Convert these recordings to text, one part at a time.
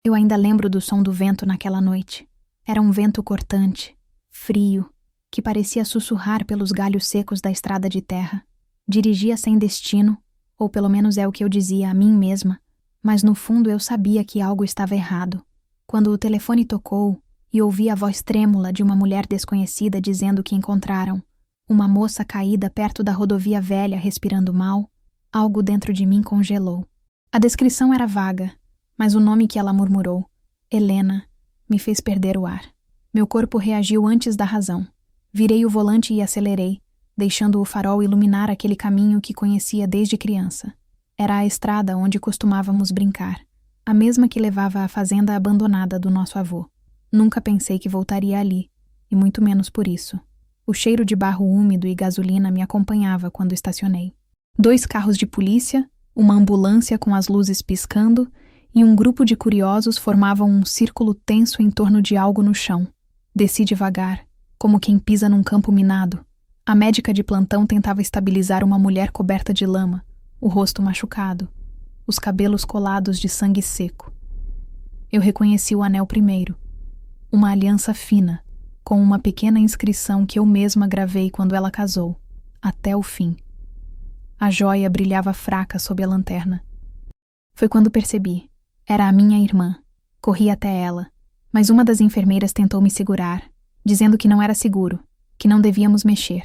Eu ainda lembro do som do vento naquela noite. Era um vento cortante, frio, que parecia sussurrar pelos galhos secos da estrada de terra. Dirigia sem destino, ou pelo menos é o que eu dizia a mim mesma, mas no fundo eu sabia que algo estava errado. Quando o telefone tocou e ouvi a voz trêmula de uma mulher desconhecida dizendo que encontraram uma moça caída perto da rodovia velha respirando mal, algo dentro de mim congelou. A descrição era vaga, mas o nome que ela murmurou, Helena, me fez perder o ar. Meu corpo reagiu antes da razão. Virei o volante e acelerei, deixando o farol iluminar aquele caminho que conhecia desde criança. Era a estrada onde costumávamos brincar, a mesma que levava à fazenda abandonada do nosso avô. Nunca pensei que voltaria ali, e muito menos por isso. O cheiro de barro úmido e gasolina me acompanhava quando estacionei. 2 carros de polícia, uma ambulância com as luzes piscando e um grupo de curiosos formavam um círculo tenso em torno de algo no chão. Desci devagar, como quem pisa num campo minado. A médica de plantão tentava estabilizar uma mulher coberta de lama, o rosto machucado, os cabelos colados de sangue seco. Eu reconheci o anel primeiro, uma aliança fina, com uma pequena inscrição que eu mesma gravei quando ela casou, até o fim. A joia brilhava fraca sob a lanterna. Foi quando percebi. Era a minha irmã. Corri até ela, mas uma das enfermeiras tentou me segurar, dizendo que não era seguro, que não devíamos mexer.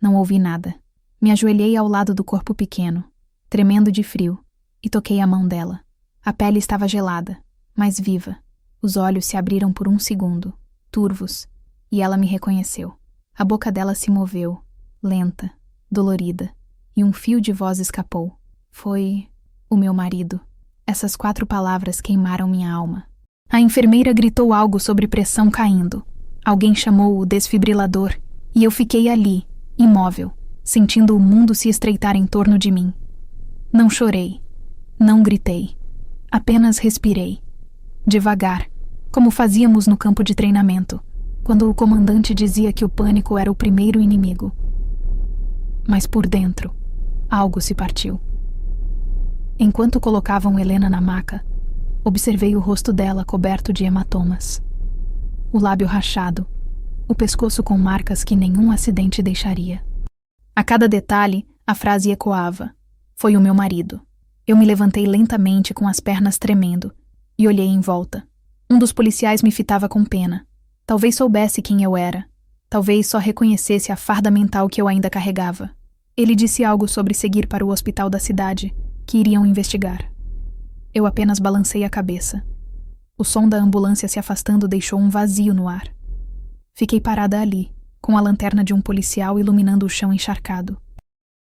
Não ouvi nada. Me ajoelhei ao lado do corpo pequeno, tremendo de frio, e toquei a mão dela. A pele estava gelada, mas viva. Os olhos se abriram por um segundo, turvos, e ela me reconheceu. A boca dela se moveu, lenta, dolorida, e um fio de voz escapou. Foi o meu marido. Essas 4 palavras queimaram minha alma. A enfermeira gritou algo sobre pressão caindo. Alguém chamou o desfibrilador, e eu fiquei ali, imóvel, sentindo o mundo se estreitar em torno de mim. Não chorei, não gritei, apenas respirei. Devagar, como fazíamos no campo de treinamento, quando o comandante dizia que o pânico era o primeiro inimigo. Mas por dentro, algo se partiu. Enquanto colocavam Helena na maca, observei o rosto dela coberto de hematomas. O lábio rachado, o pescoço com marcas que nenhum acidente deixaria. A cada detalhe, a frase ecoava. Foi o meu marido. Eu me levantei lentamente com as pernas tremendo e olhei em volta. Um dos policiais me fitava com pena. Talvez soubesse quem eu era. Talvez só reconhecesse a farda mental que eu ainda carregava. Ele disse algo sobre seguir para o hospital da cidade, que iriam investigar. Eu apenas balancei a cabeça. O som da ambulância se afastando deixou um vazio no ar. Fiquei parada ali, com a lanterna de um policial iluminando o chão encharcado.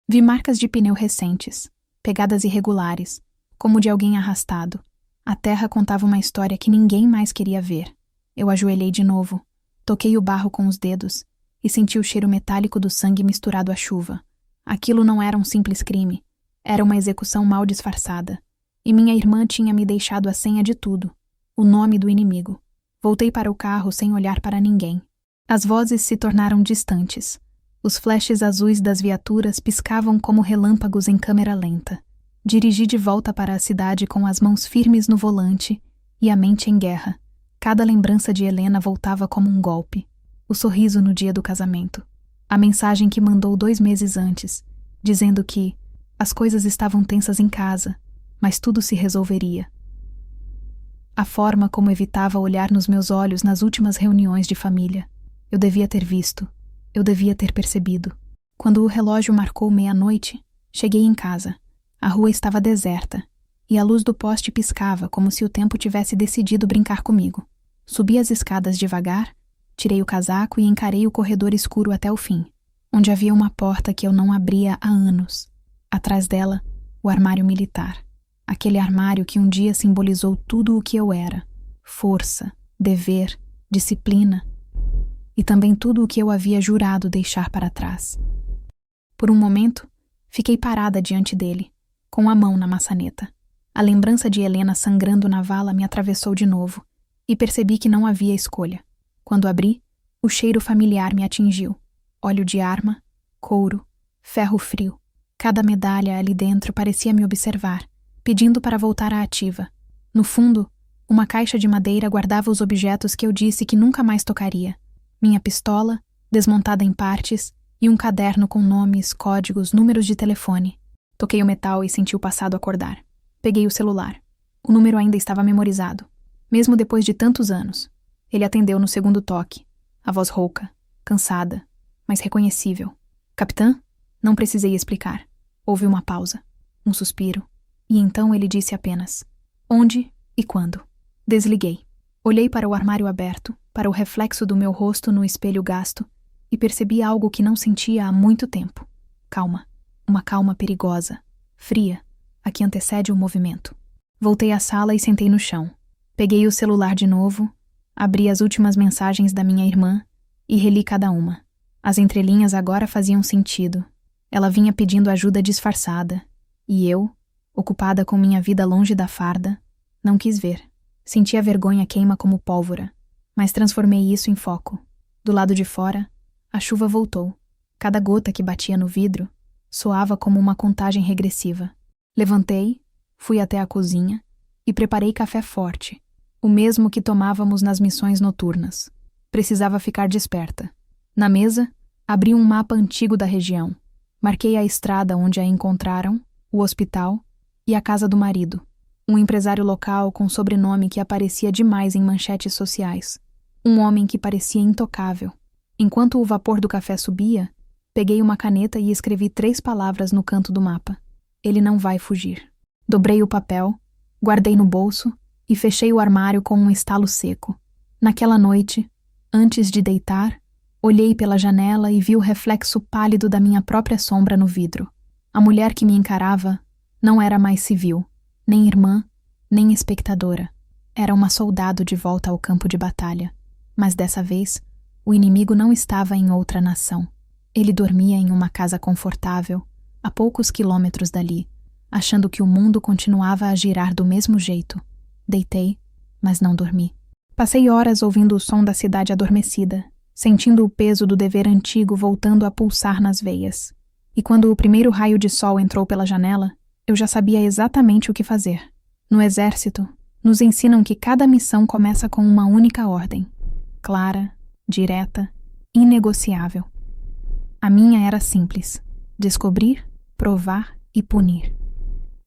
Vi marcas de pneu recentes, pegadas irregulares, como de alguém arrastado. A terra contava uma história que ninguém mais queria ver. Eu ajoelhei de novo, toquei o barro com os dedos e senti o cheiro metálico do sangue misturado à chuva. Aquilo não era um simples crime. Era uma execução mal disfarçada. E minha irmã tinha me deixado a senha de tudo. O nome do inimigo. Voltei para o carro sem olhar para ninguém. As vozes se tornaram distantes. Os flashes azuis das viaturas piscavam como relâmpagos em câmera lenta. Dirigi de volta para a cidade com as mãos firmes no volante e a mente em guerra. Cada lembrança de Helena voltava como um golpe. O sorriso no dia do casamento. A mensagem que mandou 2 meses antes, dizendo que as coisas estavam tensas em casa, mas tudo se resolveria. A forma como evitava olhar nos meus olhos nas últimas reuniões de família. Eu devia ter visto. Eu devia ter percebido. Quando o relógio marcou 00:30, cheguei em casa. A rua estava deserta, e a luz do poste piscava como se o tempo tivesse decidido brincar comigo. Subi as escadas devagar, tirei o casaco e encarei o corredor escuro até o fim, onde havia uma porta que eu não abria há anos. Atrás dela, o armário militar. Aquele armário que um dia simbolizou tudo o que eu era. Força, dever, disciplina. E também tudo o que eu havia jurado deixar para trás. Por um momento, fiquei parada diante dele, com a mão na maçaneta. A lembrança de Helena sangrando na vala me atravessou de novo, e percebi que não havia escolha. Quando abri, o cheiro familiar me atingiu. Óleo de arma, couro, ferro frio. Cada medalha ali dentro parecia me observar, pedindo para voltar à ativa. No fundo, Uma caixa de madeira guardava os objetos que eu disse que nunca mais tocaria. Minha pistola, desmontada em partes, e um caderno com nomes, códigos, números de telefone. Toquei o metal e senti o passado acordar. Peguei o celular. O número ainda estava memorizado, mesmo depois de tantos anos. Ele atendeu no segundo toque. A voz rouca, cansada, mas reconhecível. Capitã? Não precisei explicar. Houve uma pausa, um suspiro, e então ele disse apenas: onde e quando? Desliguei. Olhei para o armário aberto, para o reflexo do meu rosto no espelho gasto, e percebi algo que não sentia há muito tempo. Calma. Uma calma perigosa, fria, a que antecede o movimento. Voltei à sala e sentei no chão. Peguei o celular de novo, abri as últimas mensagens da minha irmã e reli cada uma. As entrelinhas agora faziam sentido. Ela vinha pedindo ajuda disfarçada, e eu, ocupada com minha vida longe da farda, não quis ver. Senti a vergonha queima como pólvora, mas transformei isso em foco. Do lado de fora, a chuva voltou. Cada gota que batia no vidro soava como uma contagem regressiva. Levantei, fui até a cozinha e preparei café forte, o mesmo que tomávamos nas missões noturnas. Precisava ficar desperta. Na mesa, abri um mapa antigo da região. Marquei a estrada onde a encontraram, o hospital e a casa do marido. Um empresário local com sobrenome que aparecia demais em manchetes sociais. Um homem que parecia intocável. Enquanto o vapor do café subia, peguei uma caneta e escrevi 3 palavras no canto do mapa. Ele não vai fugir. Dobrei o papel, guardei no bolso e fechei o armário com um estalo seco. Naquela noite, antes de deitar, olhei pela janela e vi o reflexo pálido da minha própria sombra no vidro. A mulher que me encarava não era mais civil, nem irmã, nem espectadora. Era uma soldado de volta ao campo de batalha. Mas dessa vez, o inimigo não estava em outra nação. Ele dormia em uma casa confortável, a poucos quilômetros dali, achando que o mundo continuava a girar do mesmo jeito. Deitei, mas não dormi. Passei horas ouvindo o som da cidade adormecida, sentindo o peso do dever antigo voltando a pulsar nas veias. E quando o primeiro raio de sol entrou pela janela, eu já sabia exatamente o que fazer. No exército, nos ensinam que cada missão começa com uma única ordem. Clara, direta, inegociável. A minha era simples: descobrir, provar e punir.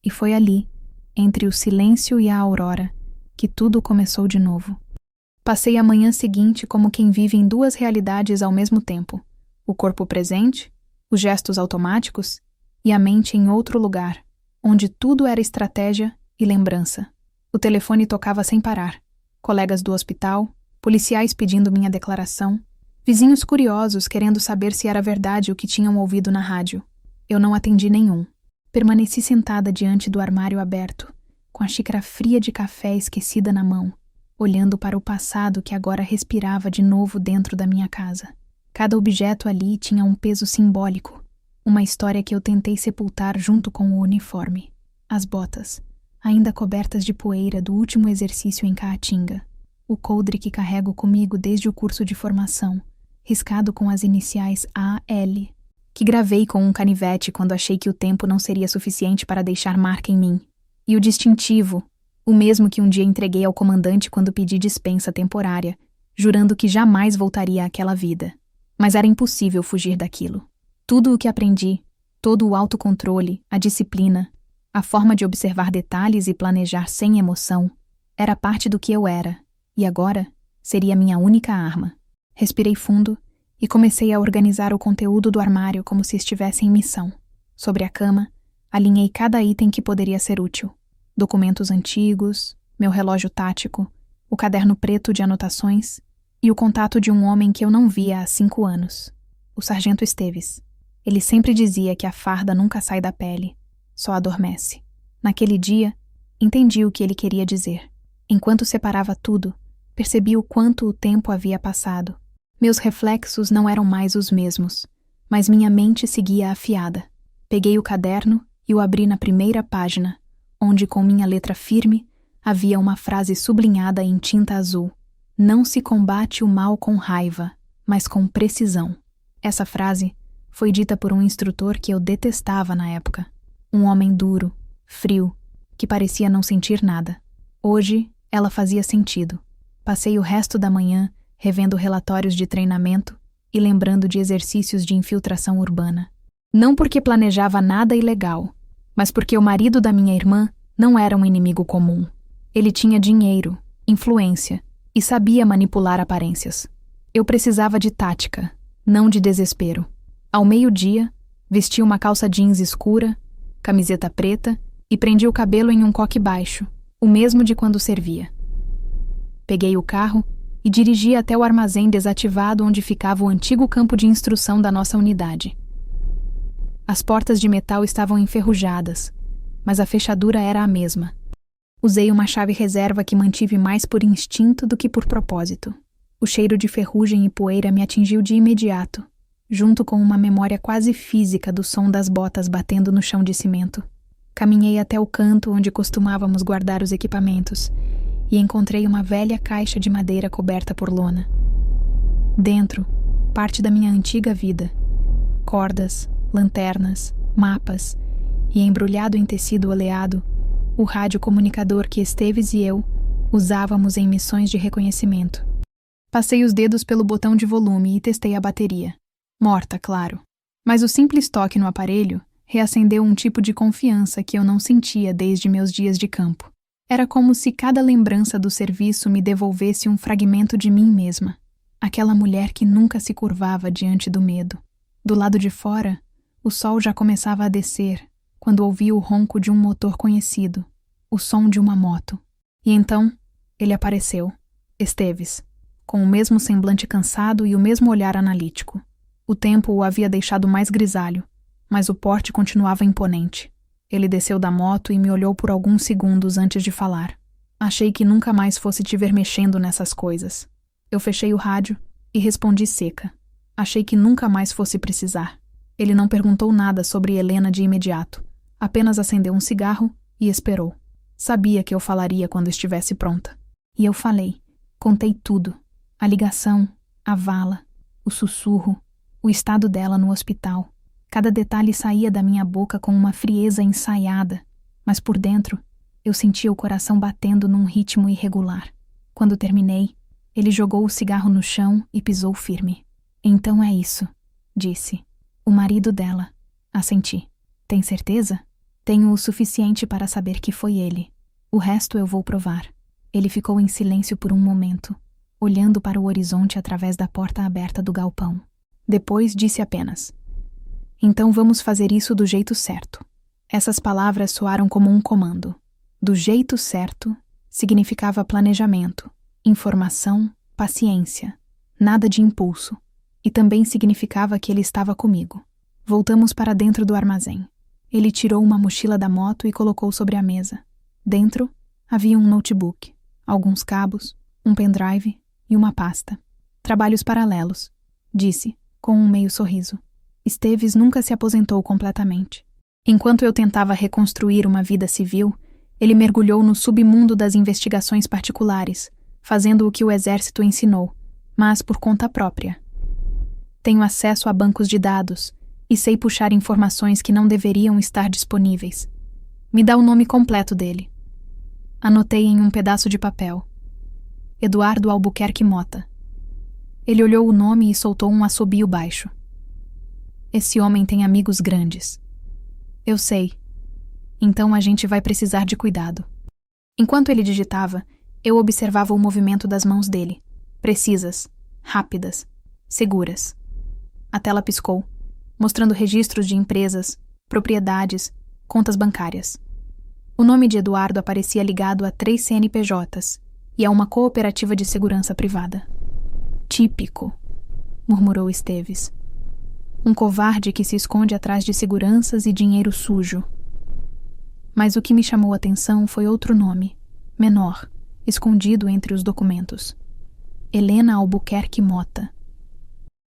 E foi ali, entre o silêncio e a aurora, que tudo começou de novo. Passei a manhã seguinte como quem vive em 2 realidades ao mesmo tempo: o corpo presente, os gestos automáticos, e a mente em outro lugar, onde tudo era estratégia e lembrança. O telefone tocava sem parar. Colegas do hospital, policiais pedindo minha declaração, vizinhos curiosos querendo saber se era verdade o que tinham ouvido na rádio. Eu não atendi nenhum. Permaneci sentada diante do armário aberto, com a xícara fria de café esquecida na mão, olhando para o passado que agora respirava de novo dentro da minha casa. Cada objeto ali tinha um peso simbólico, uma história que eu tentei sepultar junto com o uniforme. As botas, ainda cobertas de poeira do último exercício em Caatinga. O coldre que carrego comigo desde o curso de formação, riscado com as iniciais A.L., que gravei com um canivete quando achei que o tempo não seria suficiente para deixar marca em mim. E o distintivo, o mesmo que um dia entreguei ao comandante quando pedi dispensa temporária, jurando que jamais voltaria àquela vida. Mas era impossível fugir daquilo. Tudo o que aprendi, todo o autocontrole, a disciplina, a forma de observar detalhes e planejar sem emoção, era parte do que eu era, e agora seria minha única arma. Respirei fundo e comecei a organizar o conteúdo do armário como se estivesse em missão. Sobre a cama, alinhei cada item que poderia ser útil. Documentos antigos, meu relógio tático, o caderno preto de anotações e o contato de um homem que eu não via há 5 anos, o Sargento Esteves. Ele sempre dizia que a farda nunca sai da pele, só adormece. Naquele dia, entendi o que ele queria dizer. Enquanto separava tudo, percebi o quanto o tempo havia passado. Meus reflexos não eram mais os mesmos, mas minha mente seguia afiada. Peguei o caderno e o abri na primeira página, onde com minha letra firme havia uma frase sublinhada em tinta azul: "Não se combate o mal com raiva, mas com precisão." Essa frase foi dita por um instrutor que eu detestava na época. Um homem duro, frio, que parecia não sentir nada. Hoje, Ela fazia sentido. Passei o resto da manhã revendo relatórios de treinamento e lembrando de exercícios de infiltração urbana. Não porque planejava nada ilegal, mas porque o marido da minha irmã não era um inimigo comum. Ele tinha dinheiro, influência e sabia manipular aparências. Eu precisava de tática, não de desespero. Ao meio-dia, vesti uma calça jeans escura, camiseta preta e prendi o cabelo em um coque baixo, o mesmo de quando servia. Peguei o carro e dirigi até o armazém desativado onde ficava o antigo campo de instrução da nossa unidade. As portas de metal estavam enferrujadas, mas a fechadura era a mesma. Usei uma chave reserva que mantive mais por instinto do que por propósito. O cheiro de ferrugem e poeira me atingiu de imediato, junto com uma memória quase física do som das botas batendo no chão de cimento. Caminhei até o canto onde costumávamos guardar os equipamentos e encontrei uma velha caixa de madeira coberta por lona. Dentro, parte da minha antiga vida. Cordas, lanternas, mapas e, embrulhado em tecido oleado, o rádio comunicador que Esteves e eu usávamos em missões de reconhecimento. Passei os dedos pelo botão de volume e testei a bateria. Morta, claro. Mas o simples toque no aparelho reacendeu um tipo de confiança que eu não sentia desde meus dias de campo. Era como se cada lembrança do serviço me devolvesse um fragmento de mim mesma. Aquela mulher que nunca se curvava diante do medo. Do lado de fora, o sol já começava a descer, quando ouvi o ronco de um motor conhecido, o som de uma moto. E então, ele apareceu, Esteves, com o mesmo semblante cansado e o mesmo olhar analítico. O tempo o havia deixado mais grisalho, mas o porte continuava imponente. Ele desceu da moto e me olhou por alguns segundos antes de falar. Achei que nunca mais fosse te ver mexendo nessas coisas. Eu fechei o rádio e respondi seca. Achei que nunca mais fosse precisar. Ele não perguntou nada sobre Helena de imediato. Apenas acendeu um cigarro e esperou. Sabia que eu falaria quando estivesse pronta. E eu falei. Contei tudo. A ligação, a vala, o sussurro, o estado dela no hospital. Cada detalhe saía da minha boca com uma frieza ensaiada, mas por dentro eu sentia o coração batendo num ritmo irregular. Quando terminei, ele jogou o cigarro no chão e pisou firme. Então é isso, disse. O marido dela. Assenti. Tem certeza? Tenho o suficiente para saber que foi ele. O resto eu vou provar. Ele ficou em silêncio por um momento, olhando para o horizonte através da porta aberta do galpão. Depois disse apenas: então vamos fazer isso do jeito certo. Essas palavras soaram como um comando. Do jeito certo significava planejamento, informação, paciência, nada de impulso. E também significava que ele estava comigo. Voltamos para dentro do armazém. Ele tirou uma mochila da moto e colocou sobre a mesa. Dentro havia um notebook, alguns cabos, um pendrive e uma pasta. Trabalhos paralelos, disse, com um meio sorriso. Esteves nunca se aposentou completamente. Enquanto eu tentava reconstruir uma vida civil, ele mergulhou no submundo das investigações particulares, fazendo o que o exército ensinou, mas por conta própria. Tenho acesso a bancos de dados e sei puxar informações que não deveriam estar disponíveis. Me dá o nome completo dele. Anotei em um pedaço de papel. Eduardo Albuquerque Mota. Ele olhou o nome e soltou um assobio baixo. Esse homem tem amigos grandes. Eu sei. Então a gente vai precisar de cuidado. Enquanto ele digitava, eu observava o movimento das mãos dele. Precisas, rápidas, seguras. A tela piscou, mostrando registros de empresas, propriedades, contas bancárias. O nome de Eduardo aparecia ligado a 3 CNPJs e a uma cooperativa de segurança privada. Típico, murmurou Esteves. Um covarde que se esconde atrás de seguranças e dinheiro sujo. Mas o que me chamou a atenção foi outro nome, menor, escondido entre os documentos. Helena Albuquerque Mota.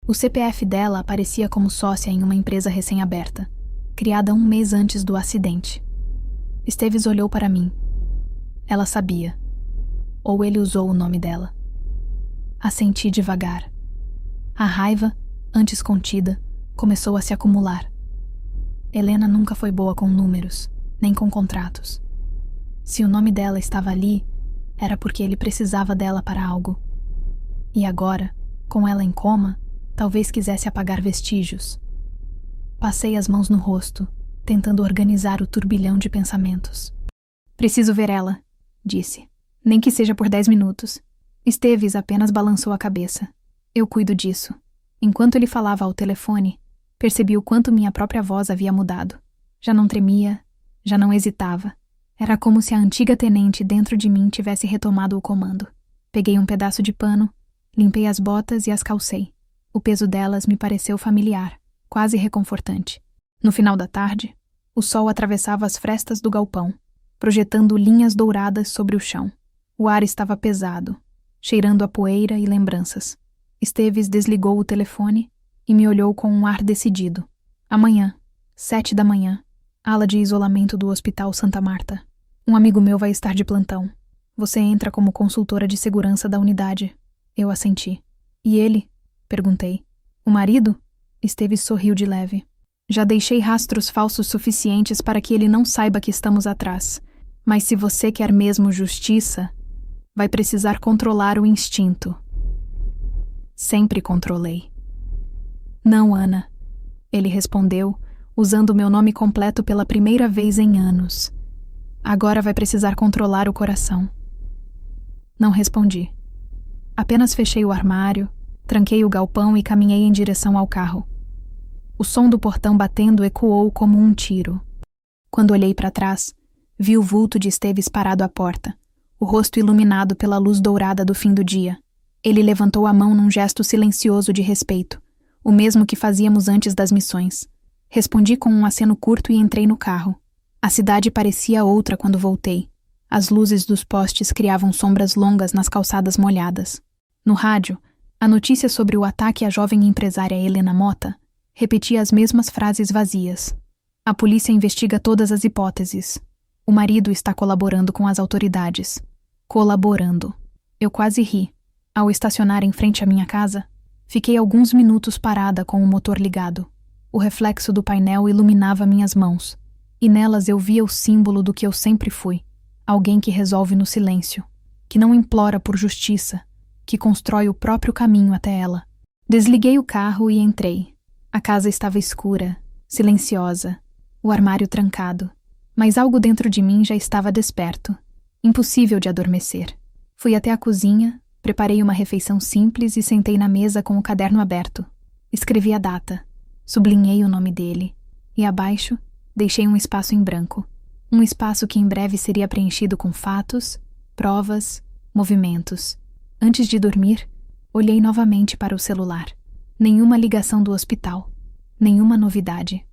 O CPF dela aparecia como sócia em uma empresa recém-aberta, criada 1 mês antes do acidente. Esteves olhou para mim. Ela sabia. Ou ele usou o nome dela. Assenti devagar. A raiva, antes contida, começou a se acumular. Helena nunca foi boa com números, nem com contratos. Se o nome dela estava ali, era porque ele precisava dela para algo. E agora, com ela em coma, talvez quisesse apagar vestígios. Passei as mãos no rosto, tentando organizar o turbilhão de pensamentos. Preciso ver ela, disse. Nem que seja por 10 minutos. Esteves apenas balançou a cabeça. Eu cuido disso. Enquanto ele falava ao telefone, percebi o quanto minha própria voz havia mudado. Já não tremia, já não hesitava. Era como se a antiga tenente dentro de mim tivesse retomado o comando. Peguei um pedaço de pano, limpei as botas e as calcei. O peso delas me pareceu familiar, quase reconfortante. No final da tarde, o sol atravessava as frestas do galpão, projetando linhas douradas sobre o chão. O ar estava pesado, cheirando a poeira e lembranças. Esteves desligou o telefone e me olhou com um ar decidido. Amanhã, 7 da manhã, ala de isolamento do Hospital Santa Marta. Um amigo meu vai estar de plantão. Você entra como consultora de segurança da unidade. Eu assenti. E ele? Perguntei. O marido? Esteves sorriu de leve. Já deixei rastros falsos suficientes para que ele não saiba que estamos atrás. Mas se você quer mesmo justiça, vai precisar controlar o instinto. Sempre controlei. Não, Ana. Ele respondeu, usando meu nome completo pela primeira vez em anos. Agora vai precisar controlar o coração. Não respondi. Apenas fechei o armário, tranquei o galpão e caminhei em direção ao carro. O som do portão batendo ecoou como um tiro. Quando olhei para trás, vi o vulto de Esteves parado à porta, o rosto iluminado pela luz dourada do fim do dia. Ele levantou a mão num gesto silencioso de respeito, o mesmo que fazíamos antes das missões. Respondi com um aceno curto e entrei no carro. A cidade parecia outra quando voltei. As luzes dos postes criavam sombras longas nas calçadas molhadas. No rádio, a notícia sobre o ataque à jovem empresária Helena Mota repetia as mesmas frases vazias. A polícia investiga todas as hipóteses. O marido está colaborando com as autoridades. Colaborando. Eu quase ri. Ao estacionar em frente à minha casa, fiquei alguns minutos parada com o motor ligado. O reflexo do painel iluminava minhas mãos, e nelas eu via o símbolo do que eu sempre fui. Alguém que resolve no silêncio, que não implora por justiça, que constrói o próprio caminho até ela. Desliguei o carro e entrei. A casa estava escura, silenciosa, o armário trancado, mas algo dentro de mim já estava desperto. Impossível de adormecer. Fui até a cozinha, preparei uma refeição simples e sentei na mesa com o caderno aberto. Escrevi a data, sublinhei o nome dele, e abaixo deixei um espaço em branco. Um espaço que em breve seria preenchido com fatos, provas, movimentos. Antes de dormir, olhei novamente para o celular. Nenhuma ligação do hospital. Nenhuma novidade.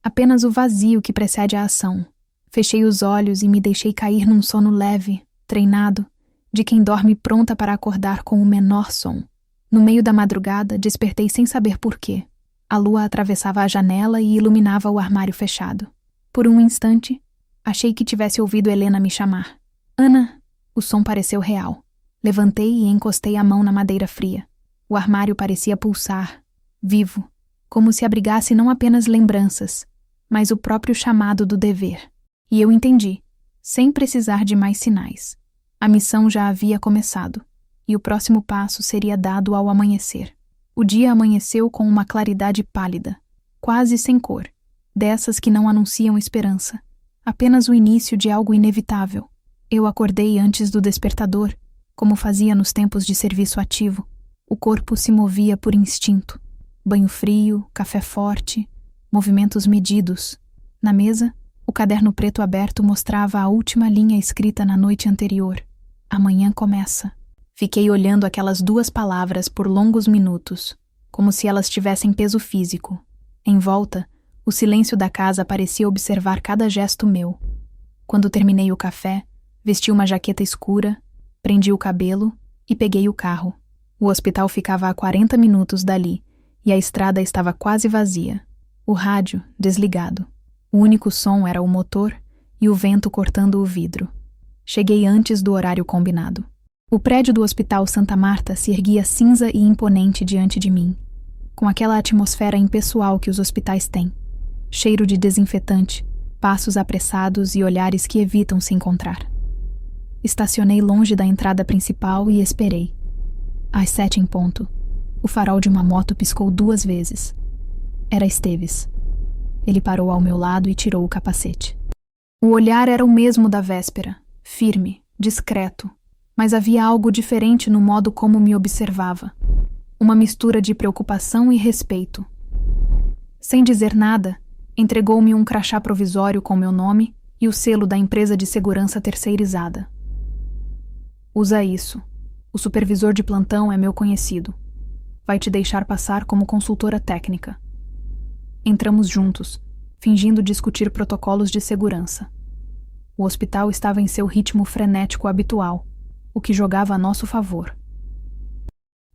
Apenas o vazio que precede a ação. Fechei os olhos e me deixei cair num sono leve, treinado, de quem dorme pronta para acordar com o menor som. No meio da madrugada, despertei sem saber por quê. A lua atravessava a janela e iluminava o armário fechado. Por um instante, achei que tivesse ouvido Helena me chamar. Ana! O som pareceu real. Levantei e encostei a mão na madeira fria. O armário parecia pulsar, vivo, como se abrigasse não apenas lembranças, mas o próprio chamado do dever. E eu entendi, sem precisar de mais sinais. A missão já havia começado, e o próximo passo seria dado ao amanhecer. O dia amanheceu com uma claridade pálida, quase sem cor, dessas que não anunciam esperança, apenas o início de algo inevitável. Eu acordei antes do despertador, como fazia nos tempos de serviço ativo. O corpo se movia por instinto. Banho frio, café forte, movimentos medidos. Na mesa, o caderno preto aberto mostrava a última linha escrita na noite anterior. Amanhã começa. Fiquei olhando aquelas 2 palavras por longos minutos, como se elas tivessem peso físico. Em volta, o silêncio da casa parecia observar cada gesto meu. Quando terminei o café, vesti uma jaqueta escura, prendi o cabelo e peguei o carro. O hospital ficava a 40 minutos dali e a estrada estava quase vazia. O rádio, desligado. O único som era o motor e o vento cortando o vidro. Cheguei antes do horário combinado. O prédio do Hospital Santa Marta se erguia cinza e imponente diante de mim, com aquela atmosfera impessoal que os hospitais têm. Cheiro de desinfetante, passos apressados e olhares que evitam se encontrar. Estacionei longe da entrada principal e esperei. Às 7 em ponto, o farol de uma moto piscou 2 vezes. Era Esteves. Ele parou ao meu lado e tirou o capacete. O olhar era o mesmo da véspera, firme, discreto, mas havia algo diferente no modo como me observava. Uma mistura de preocupação e respeito. Sem dizer nada, entregou-me um crachá provisório com meu nome e o selo da empresa de segurança terceirizada. Usa isso. O supervisor de plantão é meu conhecido. Vai te deixar passar como consultora técnica. Entramos juntos, fingindo discutir protocolos de segurança. O hospital estava em seu ritmo frenético habitual, o que jogava a nosso favor.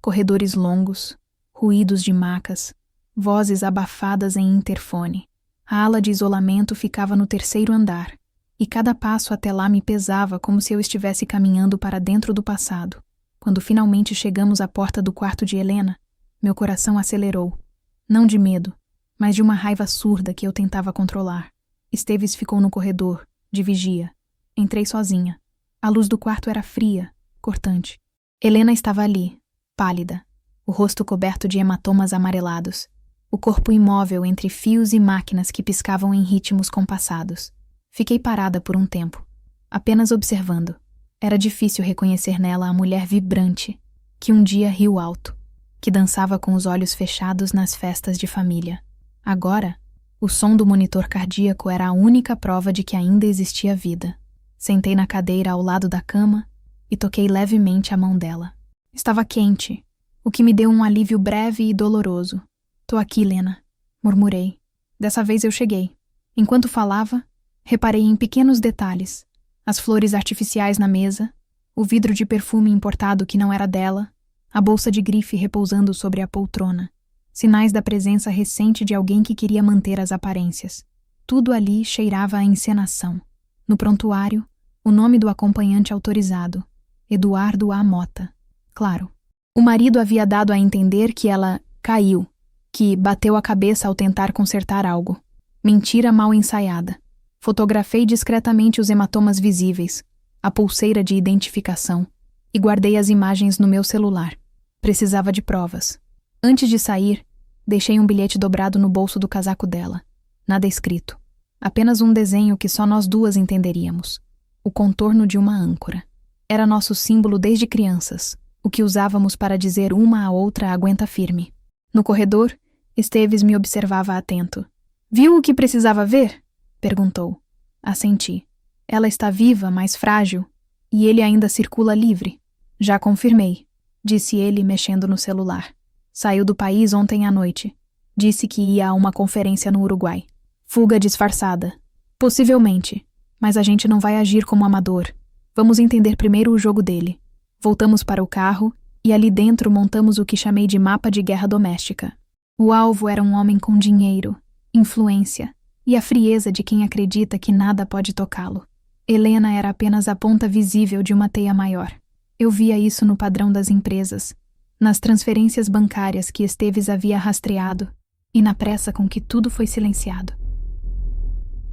Corredores longos, ruídos de macas, vozes abafadas em interfone. A ala de isolamento ficava no 3º andar, e cada passo até lá me pesava como se eu estivesse caminhando para dentro do passado. Quando finalmente chegamos à porta do quarto de Helena, meu coração acelerou, não de medo, mas de uma raiva surda que eu tentava controlar. Esteves ficou no corredor, de vigia. Entrei sozinha. A luz do quarto era fria, cortante. Helena estava ali, pálida, o rosto coberto de hematomas amarelados, o corpo imóvel entre fios e máquinas que piscavam em ritmos compassados. Fiquei parada por um tempo, apenas observando. Era difícil reconhecer nela a mulher vibrante, que um dia riu alto, que dançava com os olhos fechados nas festas de família. Agora, o som do monitor cardíaco era a única prova de que ainda existia vida. Sentei na cadeira ao lado da cama e toquei levemente a mão dela. Estava quente, o que me deu um alívio breve e doloroso. "Tô aqui, Lena", murmurei. Dessa vez eu cheguei. Enquanto falava, reparei em pequenos detalhes. As flores artificiais na mesa, o vidro de perfume importado que não era dela, a bolsa de grife repousando sobre a poltrona. Sinais da presença recente de alguém que queria manter as aparências. Tudo ali cheirava a encenação. No prontuário, o nome do acompanhante autorizado, Eduardo A. Mota. Claro, o marido havia dado a entender que ela caiu, que bateu a cabeça ao tentar consertar algo. Mentira mal ensaiada. Fotografei discretamente os hematomas visíveis, a pulseira de identificação, e guardei as imagens no meu celular. Precisava de provas. Antes de sair, deixei um bilhete dobrado no bolso do casaco dela. Nada escrito. Apenas um desenho que só nós duas entenderíamos. O contorno de uma âncora. Era nosso símbolo desde crianças, o que usávamos para dizer uma à outra aguenta firme. No corredor, Esteves me observava atento. "Viu o que precisava ver?" perguntou. Assenti. "Ela está viva, mas frágil, e ele ainda circula livre." "Já confirmei", disse ele mexendo no celular. "Saiu do país ontem à noite. Disse que ia a uma conferência no Uruguai. Fuga disfarçada. Possivelmente, mas a gente não vai agir como amador. Vamos entender primeiro o jogo dele." Voltamos para o carro e ali dentro montamos o que chamei de mapa de guerra doméstica. O alvo era um homem com dinheiro, influência e a frieza de quem acredita que nada pode tocá-lo. Helena era apenas a ponta visível de uma teia maior. Eu via isso no padrão das empresas, nas transferências bancárias que Esteves havia rastreado e na pressa com que tudo foi silenciado.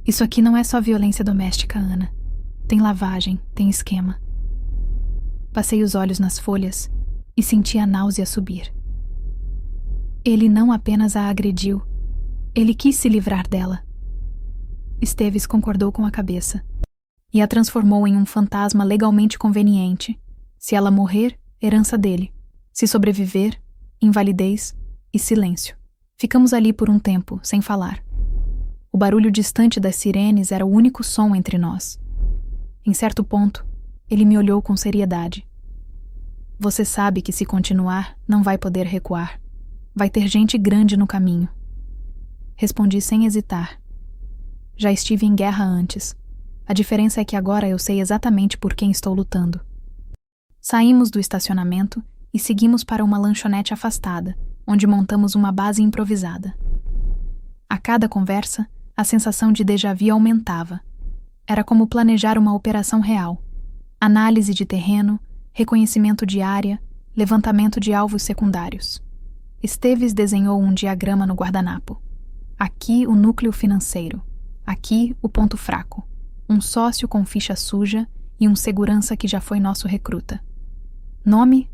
"Isso aqui não é só violência doméstica, Ana. Tem lavagem, tem esquema." Passei os olhos nas folhas e senti a náusea subir. Ele não apenas a agrediu, ele quis se livrar dela. Esteves concordou com a cabeça e a transformou em um fantasma legalmente conveniente. Se ela morrer, herança dele. Se sobreviver, invalidez e silêncio. Ficamos ali por um tempo, sem falar. O barulho distante das sirenes era o único som entre nós. Em certo ponto, ele me olhou com seriedade. "Você sabe que se continuar, não vai poder recuar. Vai ter gente grande no caminho." Respondi sem hesitar. Já estive em guerra antes. A diferença é que agora eu sei exatamente por quem estou lutando. Saímos do estacionamento e seguimos para uma lanchonete afastada, onde montamos uma base improvisada. A cada conversa, a sensação de déjà-vu aumentava. Era como planejar uma operação real. Análise de terreno, reconhecimento de área, levantamento de alvos secundários. Esteves desenhou um diagrama no guardanapo. Aqui o núcleo financeiro. Aqui o ponto fraco. Um sócio com ficha suja e um segurança que já foi nosso recruta. Nome: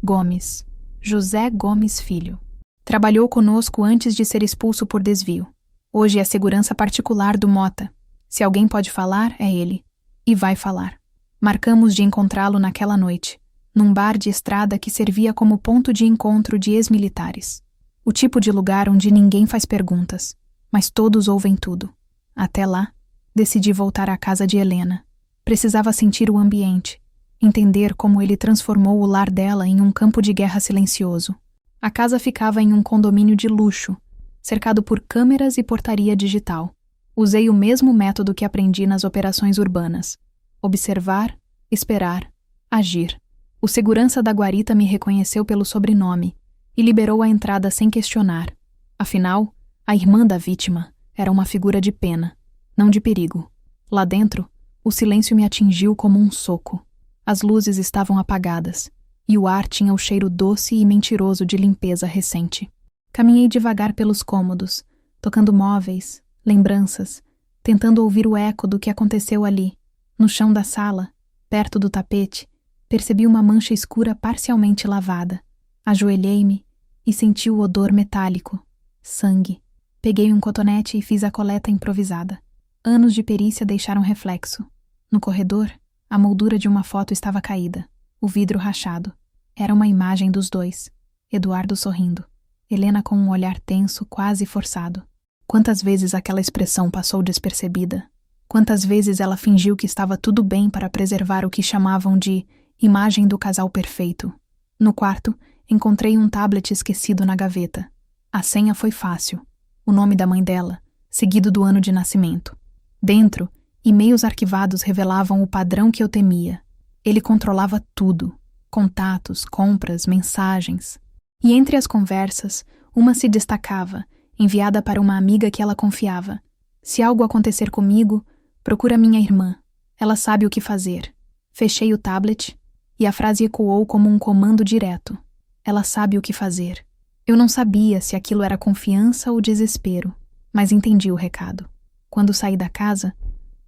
Gomes. José Gomes Filho. Trabalhou conosco antes de ser expulso por desvio. Hoje é segurança particular do Mota. Se alguém pode falar, é ele. E vai falar. Marcamos de encontrá-lo naquela noite, num bar de estrada que servia como ponto de encontro de ex-militares. O tipo de lugar onde ninguém faz perguntas, mas todos ouvem tudo. Até lá, decidi voltar à casa de Helena. Precisava sentir o ambiente, entender como ele transformou o lar dela em um campo de guerra silencioso. A casa ficava em um condomínio de luxo, cercado por câmeras e portaria digital. Usei o mesmo método que aprendi nas operações urbanas: observar, esperar, agir. O segurança da guarita me reconheceu pelo sobrenome e liberou a entrada sem questionar. Afinal, a irmã da vítima era uma figura de pena, não de perigo. Lá dentro, o silêncio me atingiu como um soco. As luzes estavam apagadas e o ar tinha o cheiro doce e mentiroso de limpeza recente. Caminhei devagar pelos cômodos, tocando móveis, lembranças, tentando ouvir o eco do que aconteceu ali. No chão da sala, perto do tapete, percebi uma mancha escura parcialmente lavada. Ajoelhei-me e senti o odor metálico. Sangue. Peguei um cotonete e fiz a coleta improvisada. Anos de perícia deixaram reflexo. No corredor, a moldura de uma foto estava caída, o vidro rachado. Era uma imagem dos dois. Eduardo sorrindo. Helena com um olhar tenso, quase forçado. Quantas vezes aquela expressão passou despercebida? Quantas vezes ela fingiu que estava tudo bem para preservar o que chamavam de imagem do casal perfeito? No quarto, encontrei um tablet esquecido na gaveta. A senha foi fácil. O nome da mãe dela, seguido do ano de nascimento. Dentro, e-mails arquivados revelavam o padrão que eu temia. Ele controlava tudo. Contatos, compras, mensagens. E entre as conversas, uma se destacava, enviada para uma amiga que ela confiava. Se algo acontecer comigo, procura minha irmã. Ela sabe o que fazer. Fechei o tablet e a frase ecoou como um comando direto. Ela sabe o que fazer. Eu não sabia se aquilo era confiança ou desespero, mas entendi o recado. Quando saí da casa,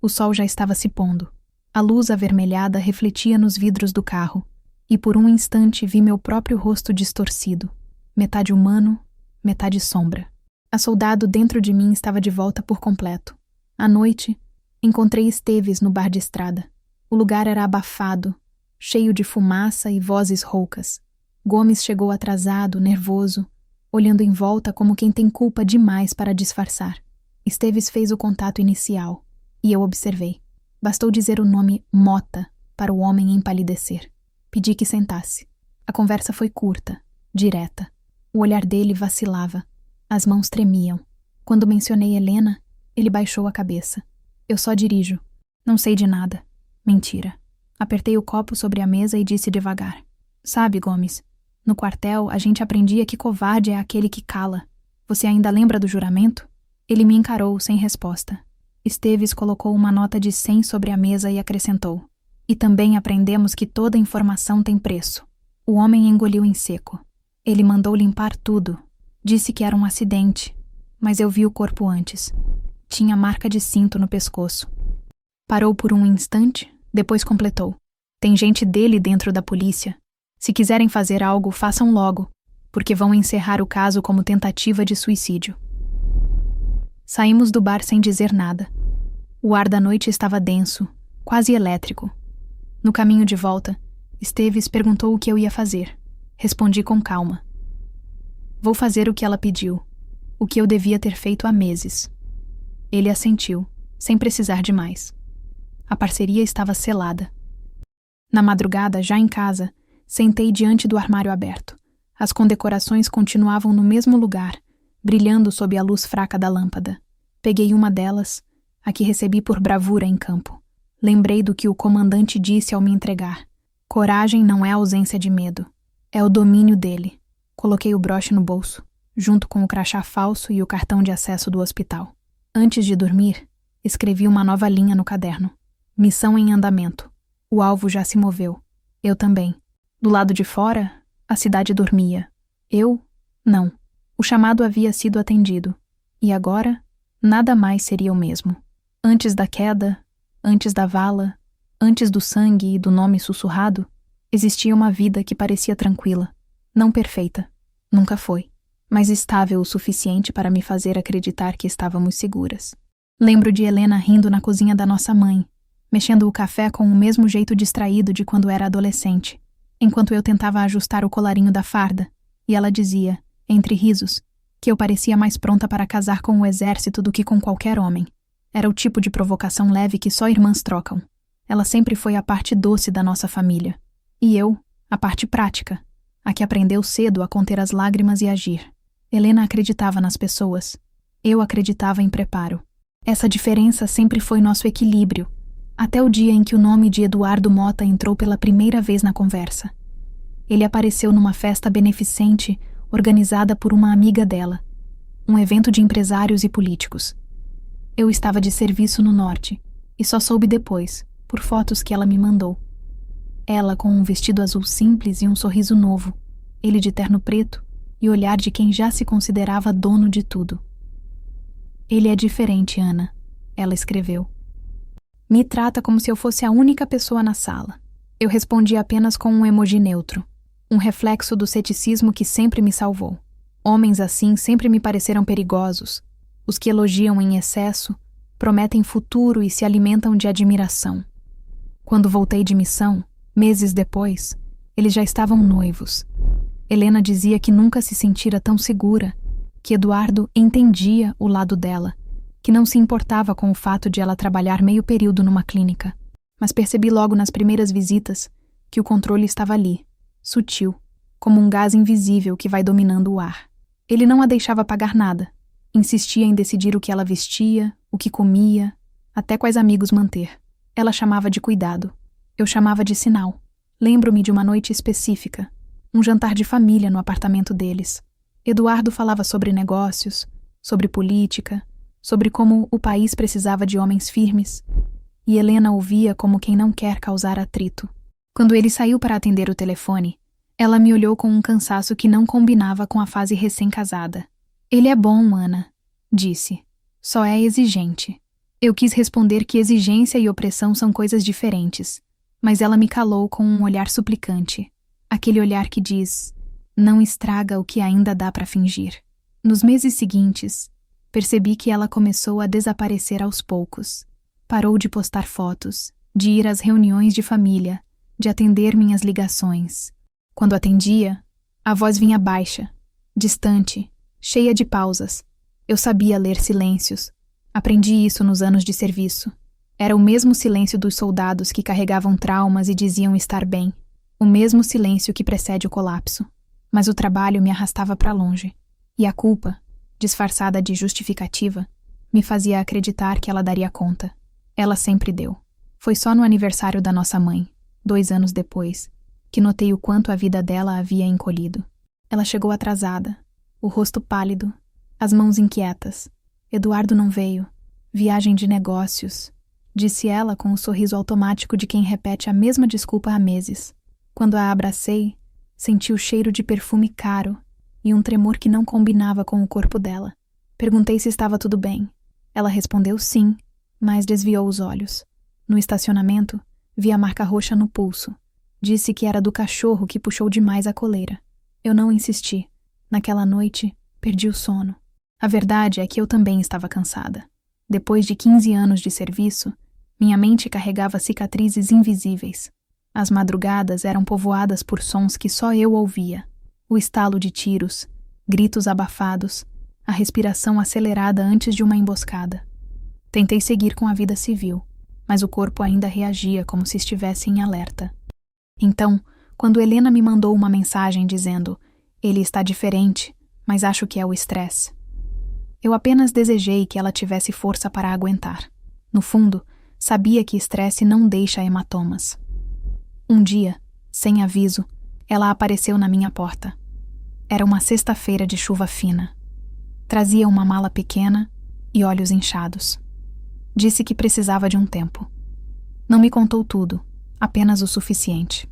o sol já estava se pondo. A luz avermelhada refletia nos vidros do carro, e por um instante vi meu próprio rosto distorcido, metade humano, metade sombra. A soldado dentro de mim estava de volta por completo. À noite, encontrei Esteves no bar de estrada. O lugar era abafado, cheio de fumaça e vozes roucas. Gomes chegou atrasado, nervoso, olhando em volta como quem tem culpa demais para disfarçar. Esteves fez o contato inicial, e eu observei. Bastou dizer o nome Mota para o homem empalidecer. Pedi que sentasse. A conversa foi curta, direta. O olhar dele vacilava. As mãos tremiam. Quando mencionei Helena, ele baixou a cabeça. Eu só dirijo. Não sei de nada. Mentira. Apertei o copo sobre a mesa e disse devagar. Sabe, Gomes, no quartel a gente aprendia que covarde é aquele que cala. Você ainda lembra do juramento? Ele me encarou sem resposta. Esteves colocou uma nota de 100 sobre a mesa e acrescentou. E também aprendemos que toda informação tem preço. O homem engoliu em seco. Ele mandou limpar tudo. Disse que era um acidente, mas eu vi o corpo antes. Tinha marca de cinto no pescoço. Parou por um instante, depois completou. Tem gente dele dentro da polícia. Se quiserem fazer algo, façam logo, porque vão encerrar o caso como tentativa de suicídio. Saímos do bar sem dizer nada. O ar da noite estava denso, quase elétrico. No caminho de volta, Esteves perguntou o que eu ia fazer. Respondi com calma. Vou fazer o que ela pediu, o que eu devia ter feito há meses. Ele assentiu, sem precisar de mais. A parceria estava selada. Na madrugada, já em casa, sentei diante do armário aberto. As condecorações continuavam no mesmo lugar, brilhando sob a luz fraca da lâmpada. Peguei uma delas, a que recebi por bravura em campo. Lembrei do que o comandante disse ao me entregar. Coragem não é ausência de medo, é o domínio dele. Coloquei o broche no bolso, junto com o crachá falso e o cartão de acesso do hospital. Antes de dormir, escrevi uma nova linha no caderno. Missão em andamento. O alvo já se moveu. Eu também. Do lado de fora, a cidade dormia. Eu, não. O chamado havia sido atendido. E agora, nada mais seria o mesmo. Antes da queda, antes da vala, Antes do sangue e do nome sussurrado, existia uma vida que parecia tranquila, não perfeita, nunca foi, mas estável o suficiente para me fazer acreditar que estávamos seguras. Lembro de Helena rindo na cozinha da nossa mãe, mexendo o café com o mesmo jeito distraído de quando era adolescente, enquanto eu tentava ajustar o colarinho da farda, e ela dizia, entre risos, que eu parecia mais pronta para casar com o exército do que com qualquer homem. Era o tipo de provocação leve que só irmãs trocam. Ela sempre foi a parte doce da nossa família. E eu, a parte prática, a que aprendeu cedo a conter as lágrimas e agir. Helena acreditava nas pessoas. Eu acreditava em preparo. Essa diferença sempre foi nosso equilíbrio, até o dia em que o nome de Eduardo Mota entrou pela primeira vez na conversa. Ele apareceu numa festa beneficente organizada por uma amiga dela, um evento de empresários e políticos. Eu estava de serviço no norte e só soube depois, por fotos que ela me mandou. Ela com um vestido azul simples e um sorriso novo, ele de terno preto e olhar de quem já se considerava dono de tudo. Ele é diferente, Ana, ela escreveu. Me trata como se eu fosse a única pessoa na sala. Eu respondi apenas com um emoji neutro, um reflexo do ceticismo que sempre me salvou. Homens assim sempre me pareceram perigosos. Os que elogiam em excesso, prometem futuro e se alimentam de admiração. Quando voltei de missão, meses depois, eles já estavam noivos. Helena dizia que nunca se sentira tão segura, que Eduardo entendia o lado dela, que não se importava com o fato de ela trabalhar meio período numa clínica. Mas percebi logo nas primeiras visitas que o controle estava ali, sutil, como um gás invisível que vai dominando o ar. Ele não a deixava pagar nada. Insistia em decidir o que ela vestia, o que comia, até quais amigos manter. Ela chamava de cuidado. Eu chamava de sinal. Lembro-me de uma noite específica, um jantar de família no apartamento deles. Eduardo falava sobre negócios, sobre política, sobre como o país precisava de homens firmes, e Helena ouvia como quem não quer causar atrito. Quando ele saiu para atender o telefone, ela me olhou com um cansaço que não combinava com a fase recém-casada. Ele é bom, Ana, disse. Só é exigente. Eu quis responder que exigência e opressão são coisas diferentes, mas ela me calou com um olhar suplicante. Aquele olhar que diz, não estraga o que ainda dá para fingir. Nos meses seguintes, percebi que ela começou a desaparecer aos poucos. Parou de postar fotos, de ir às reuniões de família, de atender minhas ligações. Quando atendia, a voz vinha baixa, distante, cheia de pausas. Eu sabia ler silêncios. Aprendi isso nos anos de serviço. Era o mesmo silêncio dos soldados que carregavam traumas e diziam estar bem. O mesmo silêncio que precede o colapso. Mas o trabalho me arrastava para longe. E a culpa, disfarçada de justificativa, me fazia acreditar que ela daria conta. Ela sempre deu. Foi só no aniversário da nossa mãe, 2 anos depois, que notei o quanto a vida dela havia encolhido. Ela chegou atrasada, o rosto pálido, as mãos inquietas. Eduardo não veio. Viagem de negócios, disse ela com o sorriso automático de quem repete a mesma desculpa há meses. Quando a abracei, senti o cheiro de perfume caro e um tremor que não combinava com o corpo dela. Perguntei se estava tudo bem. Ela respondeu sim, mas desviou os olhos. No estacionamento, vi a marca roxa no pulso. Disse que era do cachorro que puxou demais a coleira. Eu não insisti. Naquela noite, perdi o sono. A verdade é que eu também estava cansada. Depois de 15 anos de serviço, minha mente carregava cicatrizes invisíveis. As madrugadas eram povoadas por sons que só eu ouvia. O estalo de tiros, gritos abafados, a respiração acelerada antes de uma emboscada. Tentei seguir com a vida civil, mas o corpo ainda reagia como se estivesse em alerta. Então, quando Helena me mandou uma mensagem dizendo «Ele está diferente, mas acho que é o estresse», eu apenas desejei que ela tivesse força para aguentar. No fundo, sabia que estresse não deixa hematomas. Um dia, sem aviso, ela apareceu na minha porta. Era uma sexta-feira de chuva fina. Trazia uma mala pequena e olhos inchados. Disse que precisava de um tempo. Não me contou tudo, apenas o suficiente.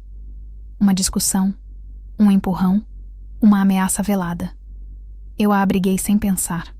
Uma discussão, um empurrão, uma ameaça velada. Eu a abriguei sem pensar.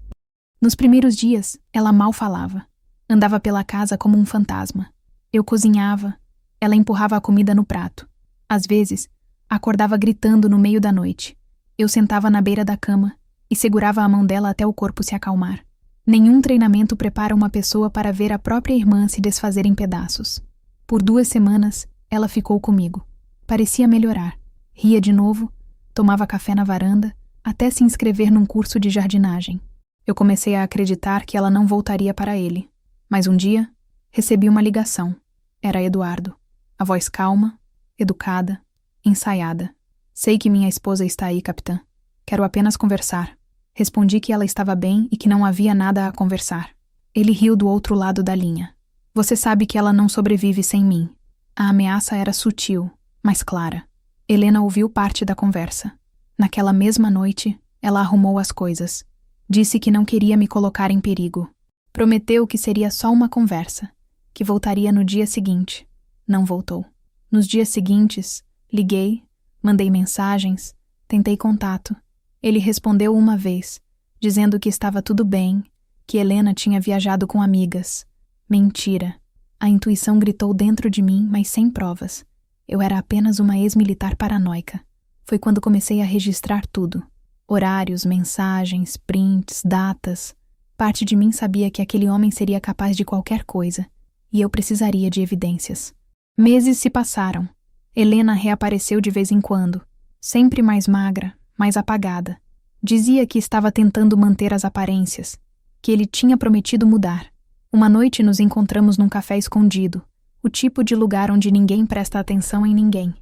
Nos primeiros dias, ela mal falava. Andava pela casa como um fantasma. Eu cozinhava, Ela empurrava a comida no prato. Às vezes, acordava gritando no meio da noite. Eu sentava na beira da cama e segurava a mão dela até o corpo se acalmar. Nenhum treinamento prepara uma pessoa para ver a própria irmã se desfazer em pedaços. Por 2 semanas, ela ficou comigo. Parecia melhorar. Ria de novo, tomava café na varanda, até se inscrever num curso de jardinagem. Eu comecei a acreditar que ela não voltaria para ele. Mas um dia, recebi uma ligação. Era Eduardo. A voz calma, educada, ensaiada. Sei que minha esposa está aí, capitã. Quero apenas conversar. Respondi que ela estava bem e que não havia nada a conversar. Ele riu do outro lado da linha. Você sabe que ela não sobrevive sem mim. A ameaça era sutil, mas clara. Helena ouviu parte da conversa. Naquela mesma noite, ela arrumou as coisas. Disse que não queria me colocar em perigo. Prometeu que seria só uma conversa, que voltaria no dia seguinte. Não voltou. Nos dias seguintes, liguei, mandei mensagens, tentei contato. Ele respondeu uma vez, dizendo que estava tudo bem, que Helena tinha viajado com amigas. Mentira. A intuição gritou dentro de mim, mas sem provas. Eu era apenas uma ex-militar paranoica. Foi quando comecei a registrar tudo. Horários, mensagens, prints, datas. Parte de mim sabia que aquele homem seria capaz de qualquer coisa, e eu precisaria de evidências. Meses se passaram. Helena reapareceu de vez em quando, sempre mais magra, mais apagada. Dizia que estava tentando manter as aparências, que ele tinha prometido mudar. Uma noite nos encontramos num café escondido, o tipo de lugar onde ninguém presta atenção em ninguém.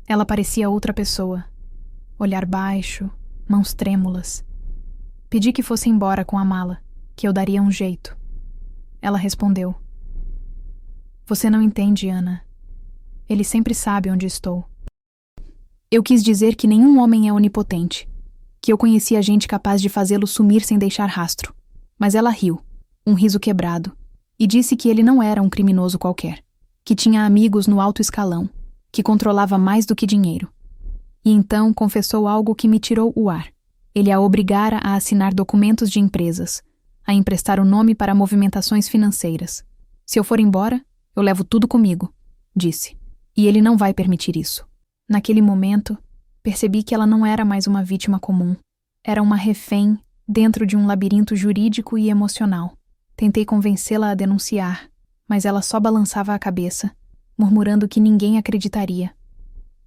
Ela parecia outra pessoa. Olhar baixo, mãos trêmulas. Pedi que fosse embora com a mala, que eu daria um jeito. Ela respondeu: Você não entende, Ana. Ele sempre sabe onde estou. Eu quis dizer que nenhum homem é onipotente, que eu conhecia gente capaz de fazê-lo sumir sem deixar rastro. Mas ela riu, um riso quebrado, e disse que ele não era um criminoso qualquer, que tinha amigos no alto escalão, que controlava mais do que dinheiro. E então confessou algo que me tirou o ar. Ele a obrigara a assinar documentos de empresas, a emprestar o nome para movimentações financeiras. Se eu for embora, eu levo tudo comigo, disse. E ele não vai permitir isso. Naquele momento, percebi que ela não era mais uma vítima comum. Era uma refém dentro de um labirinto jurídico e emocional. Tentei convencê-la a denunciar, mas ela só balançava a cabeça, murmurando que ninguém acreditaria.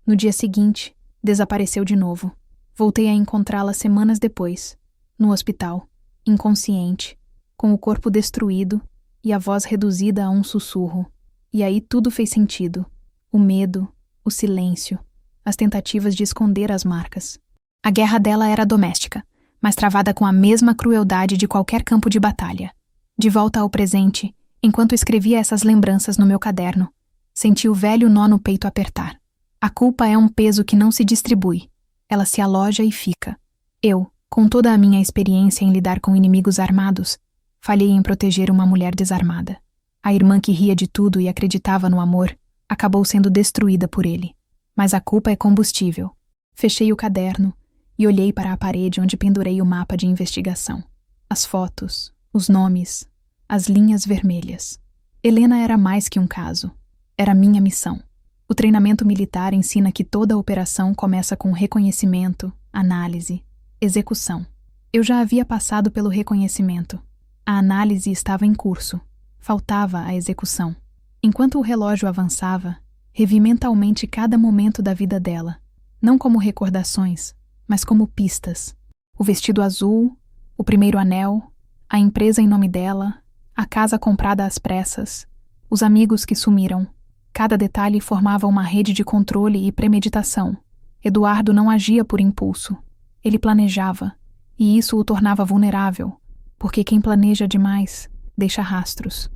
No dia seguinte, desapareceu de novo. Voltei a encontrá-la semanas depois, no hospital, inconsciente, com o corpo destruído e a voz reduzida a um sussurro. E aí tudo fez sentido. O medo, o silêncio, as tentativas de esconder as marcas. A guerra dela era doméstica, mas travada com a mesma crueldade de qualquer campo de batalha. De volta ao presente, enquanto escrevia essas lembranças no meu caderno, senti o velho nó no peito apertar. A culpa é um peso que não se distribui. Ela se aloja e fica. Eu, com toda a minha experiência em lidar com inimigos armados, falhei em proteger uma mulher desarmada. A irmã que ria de tudo e acreditava no amor, acabou sendo destruída por ele. Mas a culpa é combustível. Fechei o caderno e olhei para a parede onde pendurei o mapa de investigação. As fotos, os nomes, as linhas vermelhas. Helena era mais que um caso. Era minha missão. O treinamento militar ensina que toda operação começa com reconhecimento, análise, execução. Eu já havia passado pelo reconhecimento. A análise estava em curso. Faltava a execução. Enquanto o relógio avançava, revi mentalmente cada momento da vida dela, não como recordações, mas como pistas. O vestido azul, o primeiro anel, a empresa em nome dela, a casa comprada às pressas, os amigos que sumiram. Cada detalhe formava uma rede de controle e premeditação. Eduardo não agia por impulso. Ele planejava, e isso o tornava vulnerável, porque quem planeja demais deixa rastros.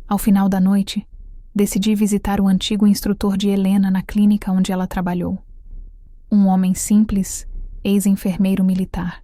Ao final da noite, decidi visitar o antigo instrutor de Helena na clínica onde ela trabalhou. Um homem simples, ex-enfermeiro militar.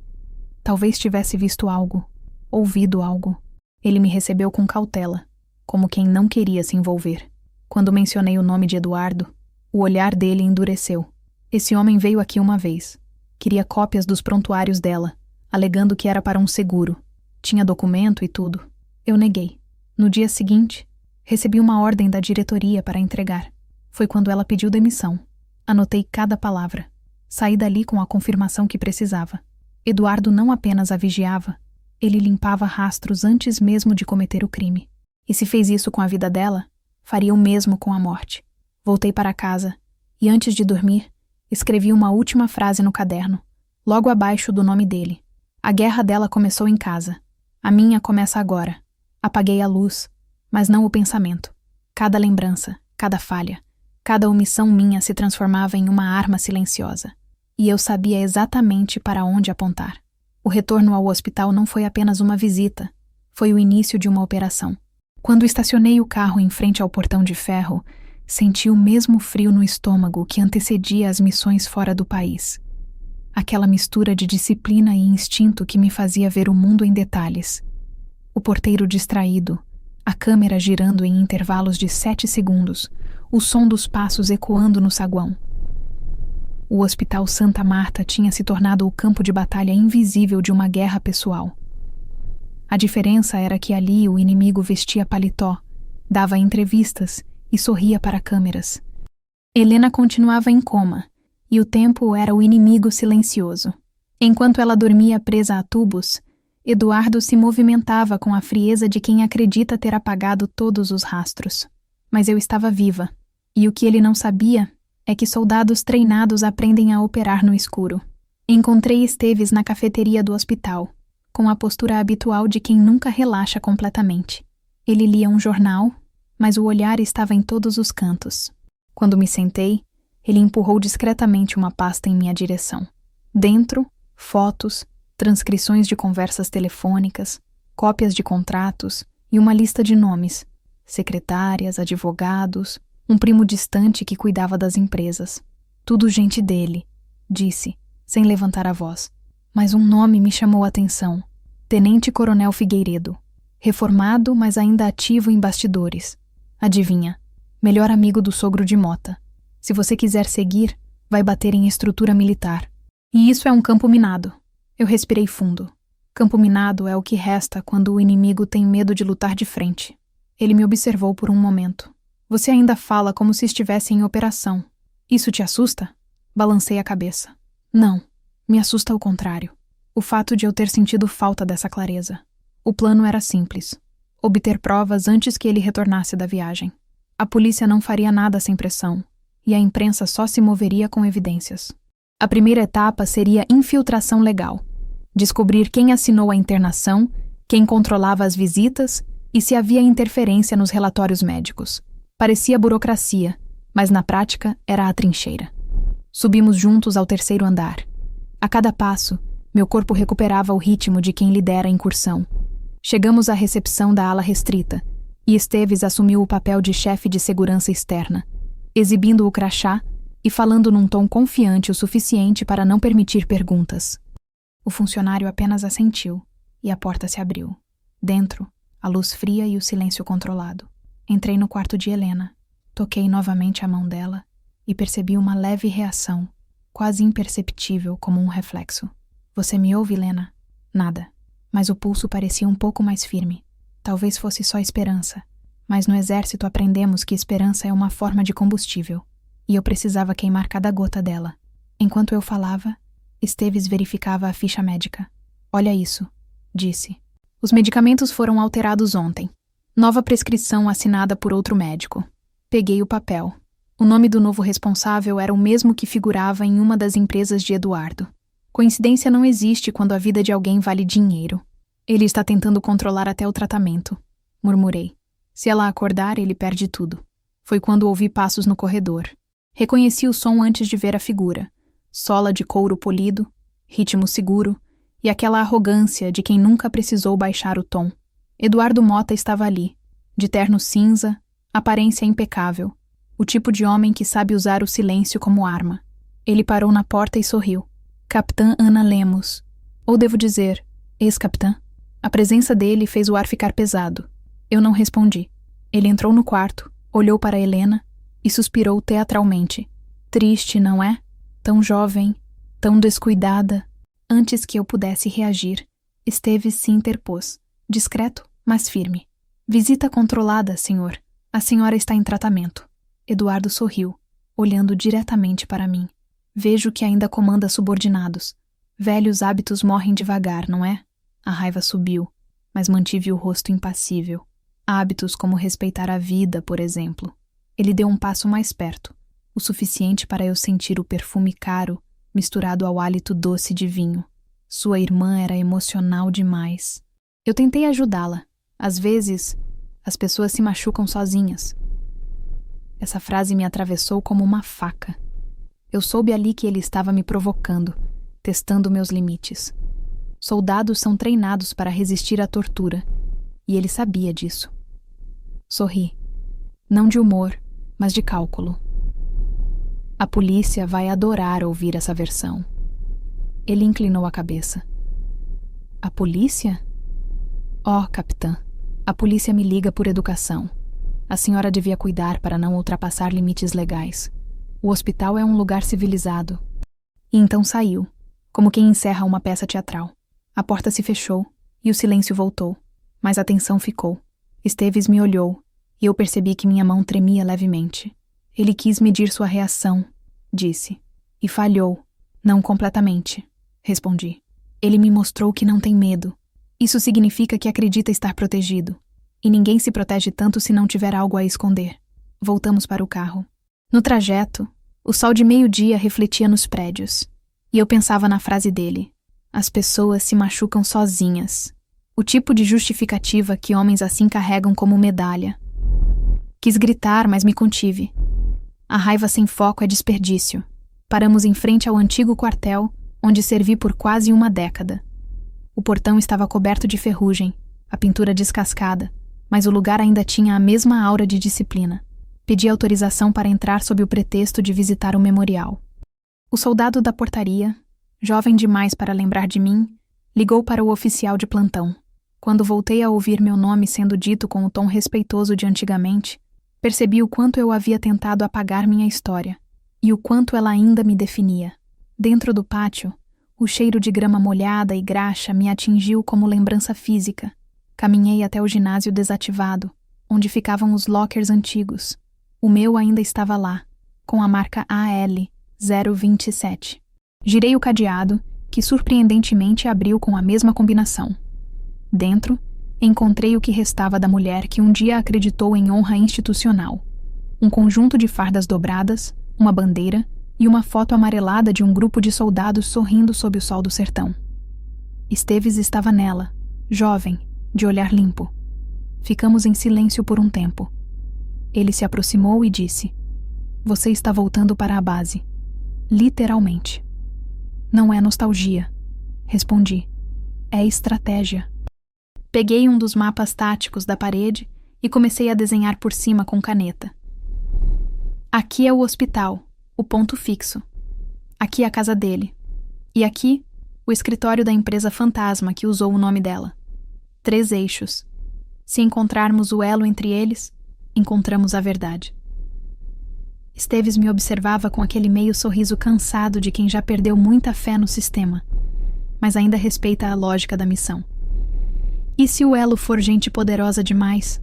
Talvez tivesse visto algo, ouvido algo. Ele me recebeu com cautela, como quem não queria se envolver. Quando mencionei o nome de Eduardo, o olhar dele endureceu. Esse homem veio aqui uma vez. Queria cópias dos prontuários dela, alegando que era para um seguro. Tinha documento e tudo. Eu neguei. No dia seguinte, Recebi uma ordem da diretoria para entregar. Foi quando ela pediu demissão. Anotei cada palavra. Saí dali com a confirmação que precisava. Eduardo não apenas a vigiava, ele limpava rastros antes mesmo de cometer o crime. E se fez isso com a vida dela, faria o mesmo com a morte. Voltei para casa e, antes de dormir, escrevi uma última frase no caderno, logo abaixo do nome dele. A guerra dela começou em casa. A minha começa agora. Apaguei a luz, mas não o pensamento. Cada lembrança, cada falha, cada omissão minha se transformava em uma arma silenciosa. E eu sabia exatamente para onde apontar. O retorno ao hospital não foi apenas uma visita, foi o início de uma operação. Quando estacionei o carro em frente ao portão de ferro, senti o mesmo frio no estômago que antecedia as missões fora do país. Aquela mistura de disciplina e instinto que me fazia ver o mundo em detalhes. O porteiro distraído, a câmera girando em intervalos de 7 segundos, o som dos passos ecoando no saguão. O Hospital Santa Marta tinha se tornado o campo de batalha invisível de uma guerra pessoal. A diferença era que ali o inimigo vestia paletó, dava entrevistas e sorria para câmeras. Helena continuava em coma, e o tempo era o inimigo silencioso. Enquanto ela dormia presa a tubos, Eduardo se movimentava com a frieza de quem acredita ter apagado todos os rastros. Mas eu estava viva, e o que ele não sabia é que soldados treinados aprendem a operar no escuro. Encontrei Esteves na cafeteria do hospital, com a postura habitual de quem nunca relaxa completamente. Ele lia um jornal, mas o olhar estava em todos os cantos. Quando me sentei, ele empurrou discretamente uma pasta em minha direção. Dentro, fotos, transcrições de conversas telefônicas, cópias de contratos e uma lista de nomes, secretárias, advogados, um primo distante que cuidava das empresas. Tudo gente dele, disse, sem levantar a voz. Mas um nome me chamou a atenção. Tenente Coronel Figueiredo. Reformado, mas ainda ativo em bastidores. Adivinha? Melhor amigo do sogro de Mota. Se você quiser seguir, vai bater em estrutura militar. E isso é um campo minado. Eu respirei fundo. Campo minado é o que resta quando o inimigo tem medo de lutar de frente. Ele me observou por um momento. Você ainda fala como se estivesse em operação. Isso te assusta? Balancei a cabeça. Não, me assusta o contrário. O fato de eu ter sentido falta dessa clareza. O plano era simples. Obter provas antes que ele retornasse da viagem. A polícia não faria nada sem pressão, e a imprensa só se moveria com evidências. A primeira etapa seria infiltração legal. Descobrir quem assinou a internação, quem controlava as visitas e se havia interferência nos relatórios médicos. Parecia burocracia, mas na prática era a trincheira. Subimos juntos ao 3º andar. A cada passo, meu corpo recuperava o ritmo de quem lidera a incursão. Chegamos à recepção da ala restrita, e Esteves assumiu o papel de chefe de segurança externa, exibindo o crachá e falando num tom confiante o suficiente para não permitir perguntas. O funcionário apenas assentiu, e a porta se abriu. Dentro, a luz fria e o silêncio controlado. Entrei no quarto de Helena, toquei novamente a mão dela e percebi uma leve reação, quase imperceptível como um reflexo. Você me ouve, Helena? Nada, mas o pulso parecia um pouco mais firme. Talvez fosse só esperança, mas no exército aprendemos que esperança é uma forma de combustível, e eu precisava queimar cada gota dela. Enquanto eu falava, Esteves verificava a ficha médica. Olha isso, disse. Os medicamentos foram alterados ontem. Nova prescrição assinada por outro médico. Peguei o papel. O nome do novo responsável era o mesmo que figurava em uma das empresas de Eduardo. Coincidência não existe quando a vida de alguém vale dinheiro. Ele está tentando controlar até o tratamento, murmurei. Se ela acordar, ele perde tudo. Foi quando ouvi passos no corredor. Reconheci o som antes de ver a figura. Sola de couro polido, ritmo seguro e aquela arrogância de quem nunca precisou baixar o tom. Eduardo Mota estava ali, de terno cinza, aparência impecável, o tipo de homem que sabe usar o silêncio como arma. Ele parou na porta e sorriu. Capitã Ana Lemos. Ou devo dizer, ex-capitã. A presença dele fez o ar ficar pesado. Eu não respondi. Ele entrou no quarto, olhou para Helena e suspirou teatralmente. Triste, não é? Tão jovem, tão descuidada. Antes que eu pudesse reagir, Esteves se interpôs, discreto, mas firme. Visita controlada, senhor. A senhora está em tratamento. Eduardo sorriu, olhando diretamente para mim. Vejo que ainda comanda subordinados. Velhos hábitos morrem devagar, não é? A raiva subiu, mas mantive o rosto impassível. Hábitos como respeitar a vida, por exemplo. Ele deu um passo mais perto, o suficiente para eu sentir o perfume caro misturado ao hálito doce de vinho. Sua irmã era emocional demais. Eu tentei ajudá-la. Às vezes, as pessoas se machucam sozinhas. Essa frase me atravessou como uma faca. Eu soube ali que ele estava me provocando, testando meus limites. Soldados são treinados para resistir à tortura, e ele sabia disso. Sorri. Não de humor, mas de cálculo. A polícia vai adorar ouvir essa versão. Ele inclinou a cabeça. A polícia? Oh, capitã, a polícia me liga por educação. A senhora devia cuidar para não ultrapassar limites legais. O hospital é um lugar civilizado. E então saiu, como quem encerra uma peça teatral. A porta se fechou e o silêncio voltou, mas a tensão ficou. Esteves me olhou e eu percebi que minha mão tremia levemente. Ele quis medir sua reação, disse. E falhou. Não completamente, respondi. Ele me mostrou que não tem medo. Isso significa que acredita estar protegido. E ninguém se protege tanto se não tiver algo a esconder. Voltamos para o carro. No trajeto, o sol de meio-dia refletia nos prédios. E eu pensava na frase dele. As pessoas se machucam sozinhas. O tipo de justificativa que homens assim carregam como medalha. Quis gritar, mas me contive. A raiva sem foco é desperdício. Paramos em frente ao antigo quartel, onde servi por quase uma década. O portão estava coberto de ferrugem, a pintura descascada, mas o lugar ainda tinha a mesma aura de disciplina. Pedi autorização para entrar sob o pretexto de visitar o memorial. O soldado da portaria, jovem demais para lembrar de mim, ligou para o oficial de plantão. Quando voltei a ouvir meu nome sendo dito com o tom respeitoso de antigamente, percebi o quanto eu havia tentado apagar minha história, e o quanto ela ainda me definia. Dentro do pátio, o cheiro de grama molhada e graxa me atingiu como lembrança física. Caminhei até o ginásio desativado, onde ficavam os lockers antigos. O meu ainda estava lá, com a marca AL 027. Girei o cadeado, que surpreendentemente abriu com a mesma combinação. Dentro, encontrei o que restava da mulher que um dia acreditou em honra institucional. Um conjunto de fardas dobradas, uma bandeira e uma foto amarelada de um grupo de soldados sorrindo sob o sol do sertão. Esteves estava nela, jovem, de olhar limpo. Ficamos em silêncio por um tempo. Ele se aproximou e disse: "Você está voltando para a base." Literalmente. "Não é nostalgia", respondi. "É estratégia." Peguei um dos mapas táticos da parede e comecei a desenhar por cima com caneta. Aqui é o hospital, o ponto fixo. Aqui é a casa dele. E aqui, o escritório da empresa fantasma que usou o nome dela. 3 eixos. Se encontrarmos o elo entre eles, encontramos a verdade. Esteves me observava com aquele meio sorriso cansado de quem já perdeu muita fé no sistema, mas ainda respeita a lógica da missão. E se o elo for gente poderosa demais?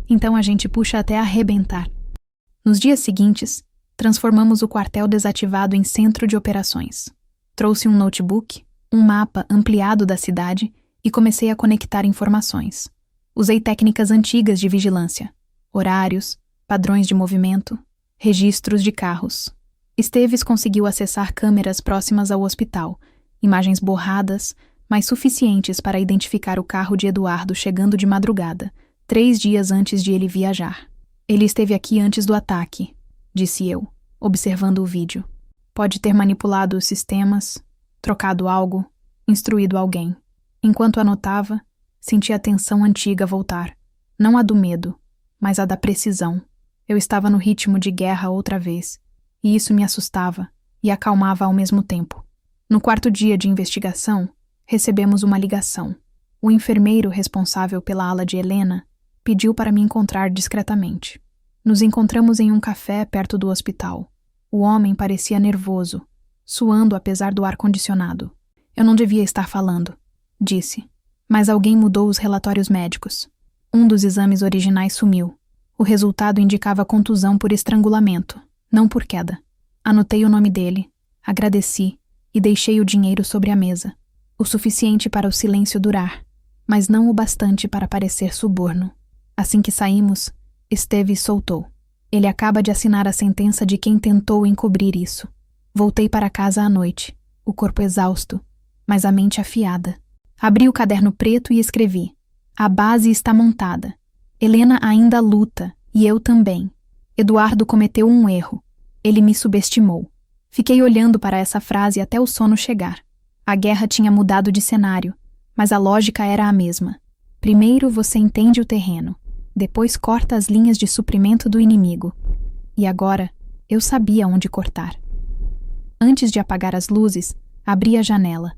Então a gente puxa até arrebentar. Nos dias seguintes, transformamos o quartel desativado em centro de operações. Trouxe um notebook, um mapa ampliado da cidade e comecei a conectar informações. Usei técnicas antigas de vigilância, horários, padrões de movimento, registros de carros. Esteves conseguiu acessar câmeras próximas ao hospital, imagens borradas, mas suficientes para identificar o carro de Eduardo chegando de madrugada, 3 dias antes de ele viajar. "Ele esteve aqui antes do ataque", disse eu, observando o vídeo. "Pode ter manipulado os sistemas, trocado algo, instruído alguém." Enquanto anotava, senti a tensão antiga voltar. Não a do medo, mas a da precisão. Eu estava no ritmo de guerra outra vez, e isso me assustava e acalmava ao mesmo tempo. No 4º dia de investigação, recebemos uma ligação. O enfermeiro responsável pela ala de Helena pediu para me encontrar discretamente. Nos encontramos em um café perto do hospital. O homem parecia nervoso, suando apesar do ar-condicionado. "Eu não devia estar falando", disse. "Mas alguém mudou os relatórios médicos. Um dos exames originais sumiu. O resultado indicava contusão por estrangulamento, não por queda. Anotei o nome dele, agradeci e deixei o dinheiro sobre a mesa. O suficiente para o silêncio durar, mas não o bastante para parecer suborno. Assim que saímos, Esteves soltou. Ele acaba de assinar a sentença de quem tentou encobrir isso. Voltei para casa à noite, o corpo exausto, mas a mente afiada. Abri o caderno preto e escrevi: a base está montada. Helena ainda luta, e eu também. Eduardo cometeu um erro. Ele me subestimou. Fiquei olhando para essa frase até o sono chegar. A guerra tinha mudado de cenário, mas a lógica era a mesma. Primeiro você entende o terreno, depois corta as linhas de suprimento do inimigo. E agora, eu sabia onde cortar. Antes de apagar as luzes, abri a janela.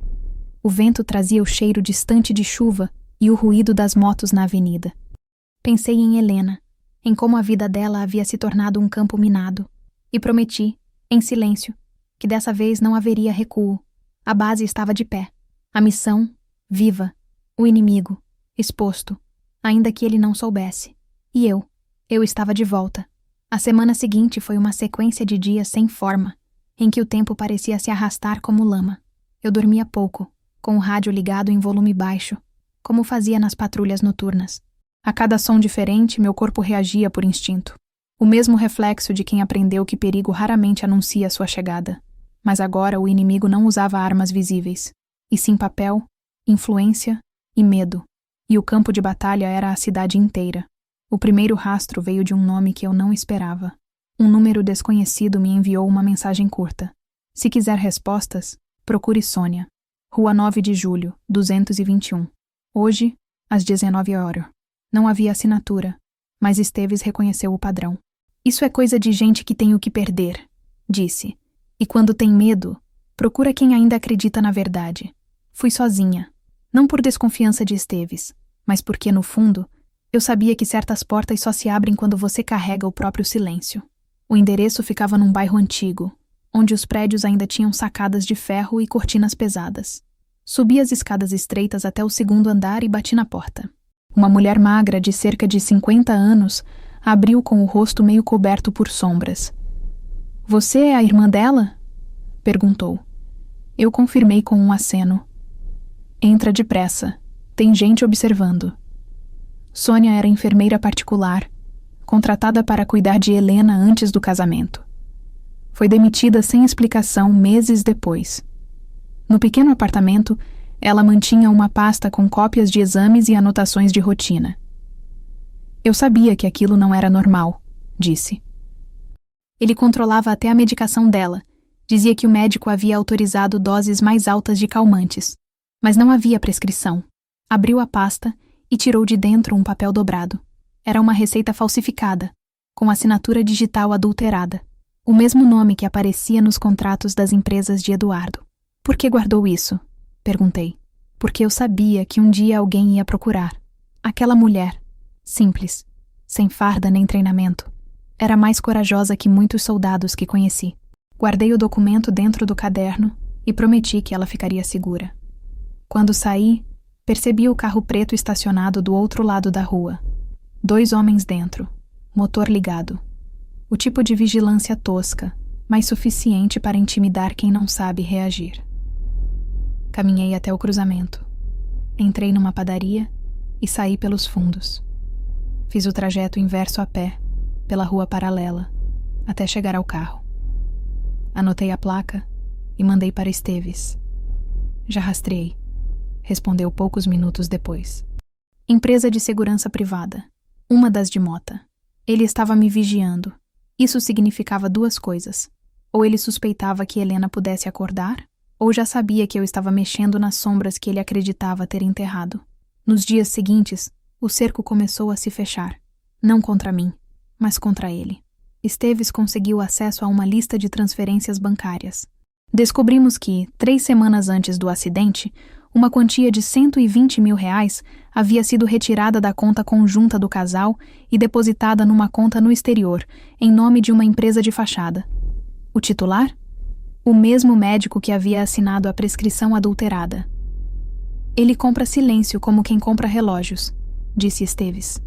O vento trazia o cheiro distante de chuva e o ruído das motos na avenida. Pensei em Helena, em como a vida dela havia se tornado um campo minado, e prometi, em silêncio, que dessa vez não haveria recuo. A base estava de pé. A missão, viva. O inimigo, exposto, ainda que ele não soubesse. E eu estava de volta. A semana seguinte foi uma sequência de dias sem forma, em que o tempo parecia se arrastar como lama. Eu dormia pouco, com o rádio ligado em volume baixo, como fazia nas patrulhas noturnas. A cada som diferente, meu corpo reagia por instinto. O mesmo reflexo de quem aprendeu que perigo raramente anuncia sua chegada. Mas agora o inimigo não usava armas visíveis, e sim papel, influência e medo. E o campo de batalha era a cidade inteira. O primeiro rastro veio de um nome que eu não esperava. Um número desconhecido me enviou uma mensagem curta. Se quiser respostas, procure Sônia. Rua 9 de Julho, 221. Hoje, às 19 horas. Não havia assinatura, mas Esteves reconheceu o padrão. Isso é coisa de gente que tem o que perder, disse. E quando tem medo, procura quem ainda acredita na verdade. Fui sozinha, não por desconfiança de Esteves, mas porque, no fundo, eu sabia que certas portas só se abrem quando você carrega o próprio silêncio. O endereço ficava num bairro antigo, onde os prédios ainda tinham sacadas de ferro e cortinas pesadas. Subi as escadas estreitas até o segundo andar e bati na porta. Uma mulher magra de cerca de 50 anos abriu com o rosto meio coberto por sombras. Você é a irmã dela? Perguntou. Eu confirmei com um aceno. Entra depressa. Tem gente observando. Sônia era enfermeira particular, contratada para cuidar de Helena antes do casamento. Foi demitida sem explicação meses depois. No pequeno apartamento, ela mantinha uma pasta com cópias de exames e anotações de rotina. Eu sabia que aquilo não era normal, disse. Ele controlava até a medicação dela. Dizia que o médico havia autorizado doses mais altas de calmantes, mas não havia prescrição. Abriu a pasta e tirou de dentro um papel dobrado. Era uma receita falsificada, com assinatura digital adulterada. O mesmo nome que aparecia nos contratos das empresas de Eduardo. Por que guardou isso? Perguntei. Porque eu sabia que um dia alguém ia procurar. Aquela mulher, simples, sem farda nem treinamento, era mais corajosa que muitos soldados que conheci. Guardei o documento dentro do caderno e prometi que ela ficaria segura. Quando saí, percebi o carro preto estacionado do outro lado da rua. 2 homens dentro, motor ligado. O tipo de vigilância tosca, mas suficiente para intimidar quem não sabe reagir. Caminhei até o cruzamento. Entrei numa padaria e saí pelos fundos. Fiz o trajeto inverso a pé, pela rua paralela, até chegar ao carro. Anotei a placa e mandei para Esteves. Já rastreei, respondeu poucos minutos depois. Empresa de segurança privada, uma das de Mota. Ele estava me vigiando. Isso significava 2 coisas. Ou ele suspeitava que Helena pudesse acordar, ou já sabia que eu estava mexendo nas sombras que ele acreditava ter enterrado. Nos dias seguintes, o cerco começou a se fechar. Não contra mim, mas contra ele. Esteves conseguiu acesso a uma lista de transferências bancárias. Descobrimos que, 3 semanas antes do acidente, uma quantia de R$120 mil havia sido retirada da conta conjunta do casal e depositada numa conta no exterior, em nome de uma empresa de fachada. O titular? O mesmo médico que havia assinado a prescrição adulterada. Ele compra silêncio como quem compra relógios, disse Esteves.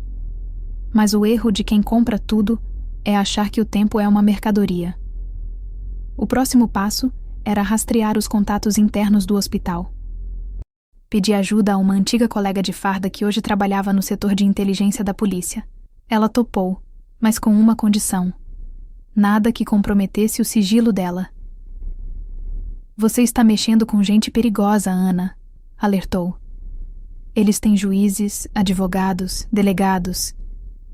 Mas o erro de quem compra tudo é achar que o tempo é uma mercadoria. O próximo passo era rastrear os contatos internos do hospital. Pedi ajuda a uma antiga colega de farda que hoje trabalhava no setor de inteligência da polícia. Ela topou, mas com uma condição: nada que comprometesse o sigilo dela. Você está mexendo com gente perigosa, Ana, alertou. Eles têm juízes, advogados, delegados.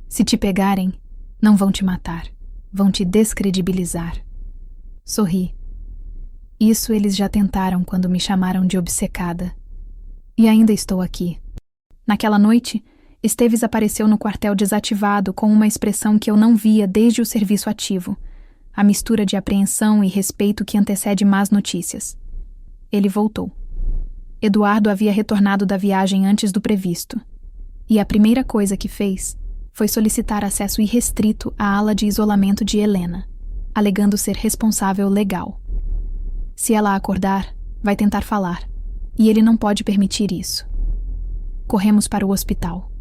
Se te pegarem, não vão te matar, vão te descredibilizar. Sorri. Isso eles já tentaram quando me chamaram de obcecada. E ainda estou aqui. Naquela noite, Esteves apareceu no quartel desativado com uma expressão que eu não via desde o serviço ativo, a mistura de apreensão e respeito que antecede más notícias. Ele voltou. Eduardo havia retornado da viagem antes do previsto, e a primeira coisa que fez foi solicitar acesso irrestrito à ala de isolamento de Helena, alegando ser responsável legal. Se ela acordar, vai tentar falar, e ele não pode permitir isso. Corremos para o hospital.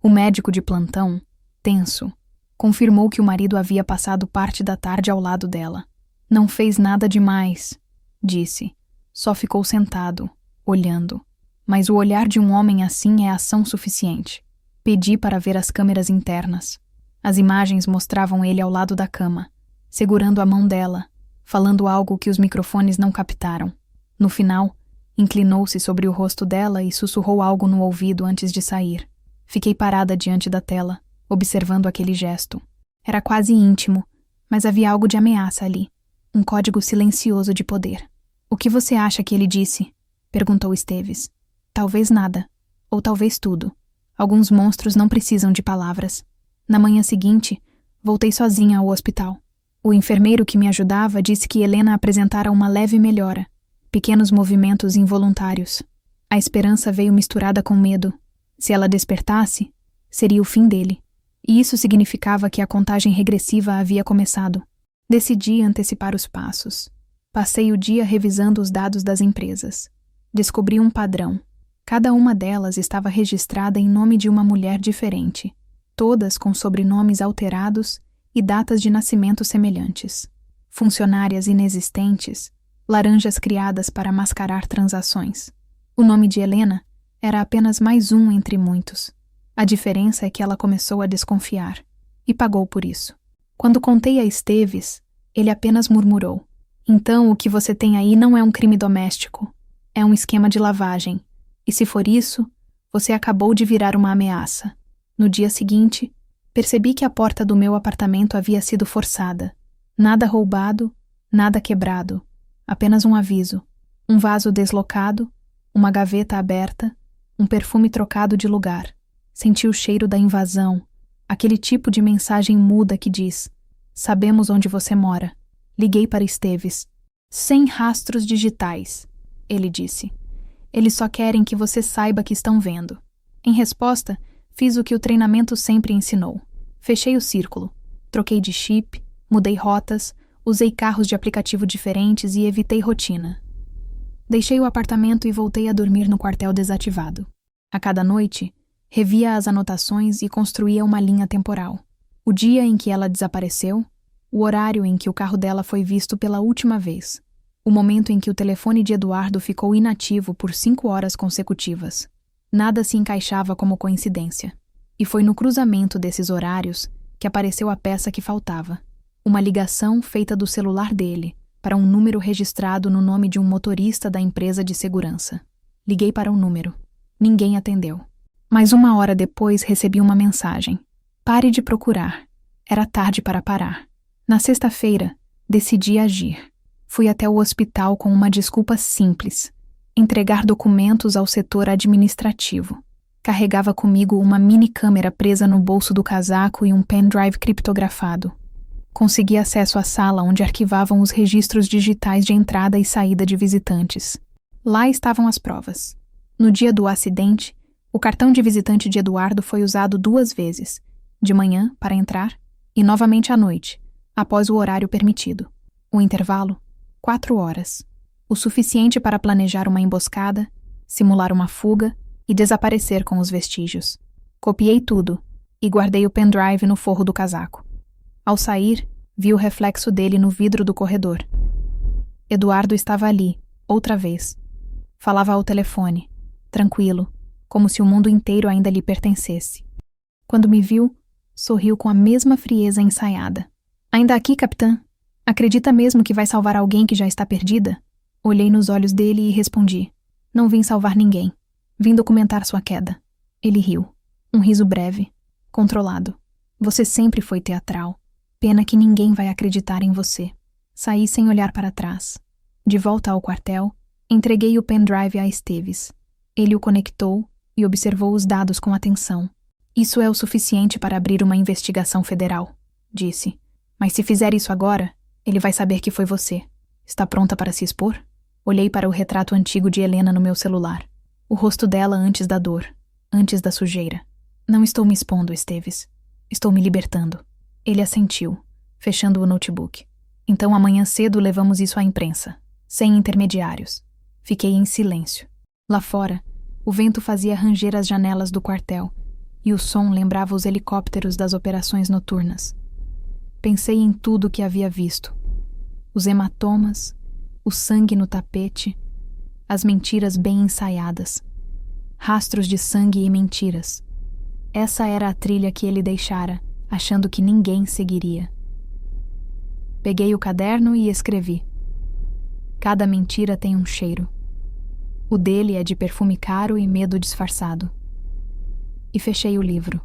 O médico de plantão, tenso, confirmou que o marido havia passado parte da tarde ao lado dela. Não fez nada demais, disse. Só ficou sentado, olhando. Mas o olhar de um homem assim é ação suficiente. Pedi para ver as câmeras internas. As imagens mostravam ele ao lado da cama, segurando a mão dela, falando algo que os microfones não captaram. No final, inclinou-se sobre o rosto dela e sussurrou algo no ouvido antes de sair. Fiquei parada diante da tela, observando aquele gesto. Era quase íntimo, mas havia algo de ameaça ali. Um código silencioso de poder. O que você acha que ele disse? Perguntou Esteves. Talvez nada, ou talvez tudo. Alguns monstros não precisam de palavras. Na manhã seguinte, voltei sozinha ao hospital. O enfermeiro que me ajudava disse que Helena apresentara uma leve melhora. Pequenos movimentos involuntários. A esperança veio misturada com medo. Se ela despertasse, seria o fim dele. E isso significava que a contagem regressiva havia começado. Decidi antecipar os passos. Passei o dia revisando os dados das empresas. Descobri um padrão. Cada uma delas estava registrada em nome de uma mulher diferente, todas com sobrenomes alterados e datas de nascimento semelhantes. Funcionárias inexistentes, laranjas criadas para mascarar transações. O nome de Helena era apenas mais um entre muitos. A diferença é que ela começou a desconfiar, e pagou por isso. Quando contei a Esteves, ele apenas murmurou: então o que você tem aí não é um crime doméstico, é um esquema de lavagem, e se for isso, você acabou de virar uma ameaça. No dia seguinte, percebi que a porta do meu apartamento havia sido forçada. Nada roubado, nada quebrado, apenas um aviso, um vaso deslocado, uma gaveta aberta, um perfume trocado de lugar. Senti o cheiro da invasão, aquele tipo de mensagem muda que diz: sabemos onde você mora. Liguei para Esteves. Sem rastros digitais, ele disse. Eles só querem que você saiba que estão vendo. Em resposta, fiz o que o treinamento sempre ensinou. Fechei o círculo. Troquei de chip, mudei rotas, usei carros de aplicativo diferentes e evitei rotina. Deixei o apartamento e voltei a dormir no quartel desativado. A cada noite, revia as anotações e construía uma linha temporal. O dia em que ela desapareceu, o horário em que o carro dela foi visto pela última vez, o momento em que o telefone de Eduardo ficou inativo por 5 horas consecutivas. Nada se encaixava como coincidência. E foi no cruzamento desses horários que apareceu a peça que faltava. Uma ligação feita do celular dele para um número registrado no nome de um motorista da empresa de segurança. Liguei para o número. Ninguém atendeu. Mas 1 hora depois recebi uma mensagem. Pare de procurar. Era tarde para parar. Na sexta-feira, decidi agir. Fui até o hospital com uma desculpa simples: entregar documentos ao setor administrativo. Carregava comigo uma mini câmera presa no bolso do casaco e um pendrive criptografado. Consegui acesso à sala onde arquivavam os registros digitais de entrada e saída de visitantes. Lá estavam as provas. No dia do acidente, o cartão de visitante de Eduardo foi usado 2 vezes, de manhã para entrar e novamente à noite, após o horário permitido. O intervalo, 4 horas, o suficiente para planejar uma emboscada, simular uma fuga e desaparecer com os vestígios. Copiei tudo e guardei o pendrive no forro do casaco. Ao sair, vi o reflexo dele no vidro do corredor. Eduardo estava ali, outra vez. Falava ao telefone, tranquilo, como se o mundo inteiro ainda lhe pertencesse. Quando me viu, sorriu com a mesma frieza ensaiada. Ainda aqui, capitã? Acredita mesmo que vai salvar alguém que já está perdida? Olhei nos olhos dele e respondi. Não vim salvar ninguém. Vim documentar sua queda. Ele riu. Um riso breve, controlado. Você sempre foi teatral. Pena que ninguém vai acreditar em você. Saí sem olhar para trás. De volta ao quartel, entreguei o pendrive a Esteves. Ele o conectou e observou os dados com atenção. Isso é o suficiente para abrir uma investigação federal, disse. Mas se fizer isso agora, ele vai saber que foi você. Está pronta para se expor? Olhei para o retrato antigo de Helena no meu celular. O rosto dela antes da dor, antes da sujeira. Não estou me expondo, Esteves. Estou me libertando. Ele assentiu, fechando o notebook. Então amanhã cedo levamos isso à imprensa, sem intermediários. Fiquei em silêncio. Lá fora, o vento fazia ranger as janelas do quartel, e o som lembrava os helicópteros das operações noturnas. Pensei em tudo o que havia visto. Os hematomas, o sangue no tapete, as mentiras bem ensaiadas. Rastros de sangue e mentiras. Essa era a trilha que ele deixara, achando que ninguém seguiria. Peguei o caderno e escrevi. Cada mentira tem um cheiro. O dele é de perfume caro e medo disfarçado. E fechei o livro.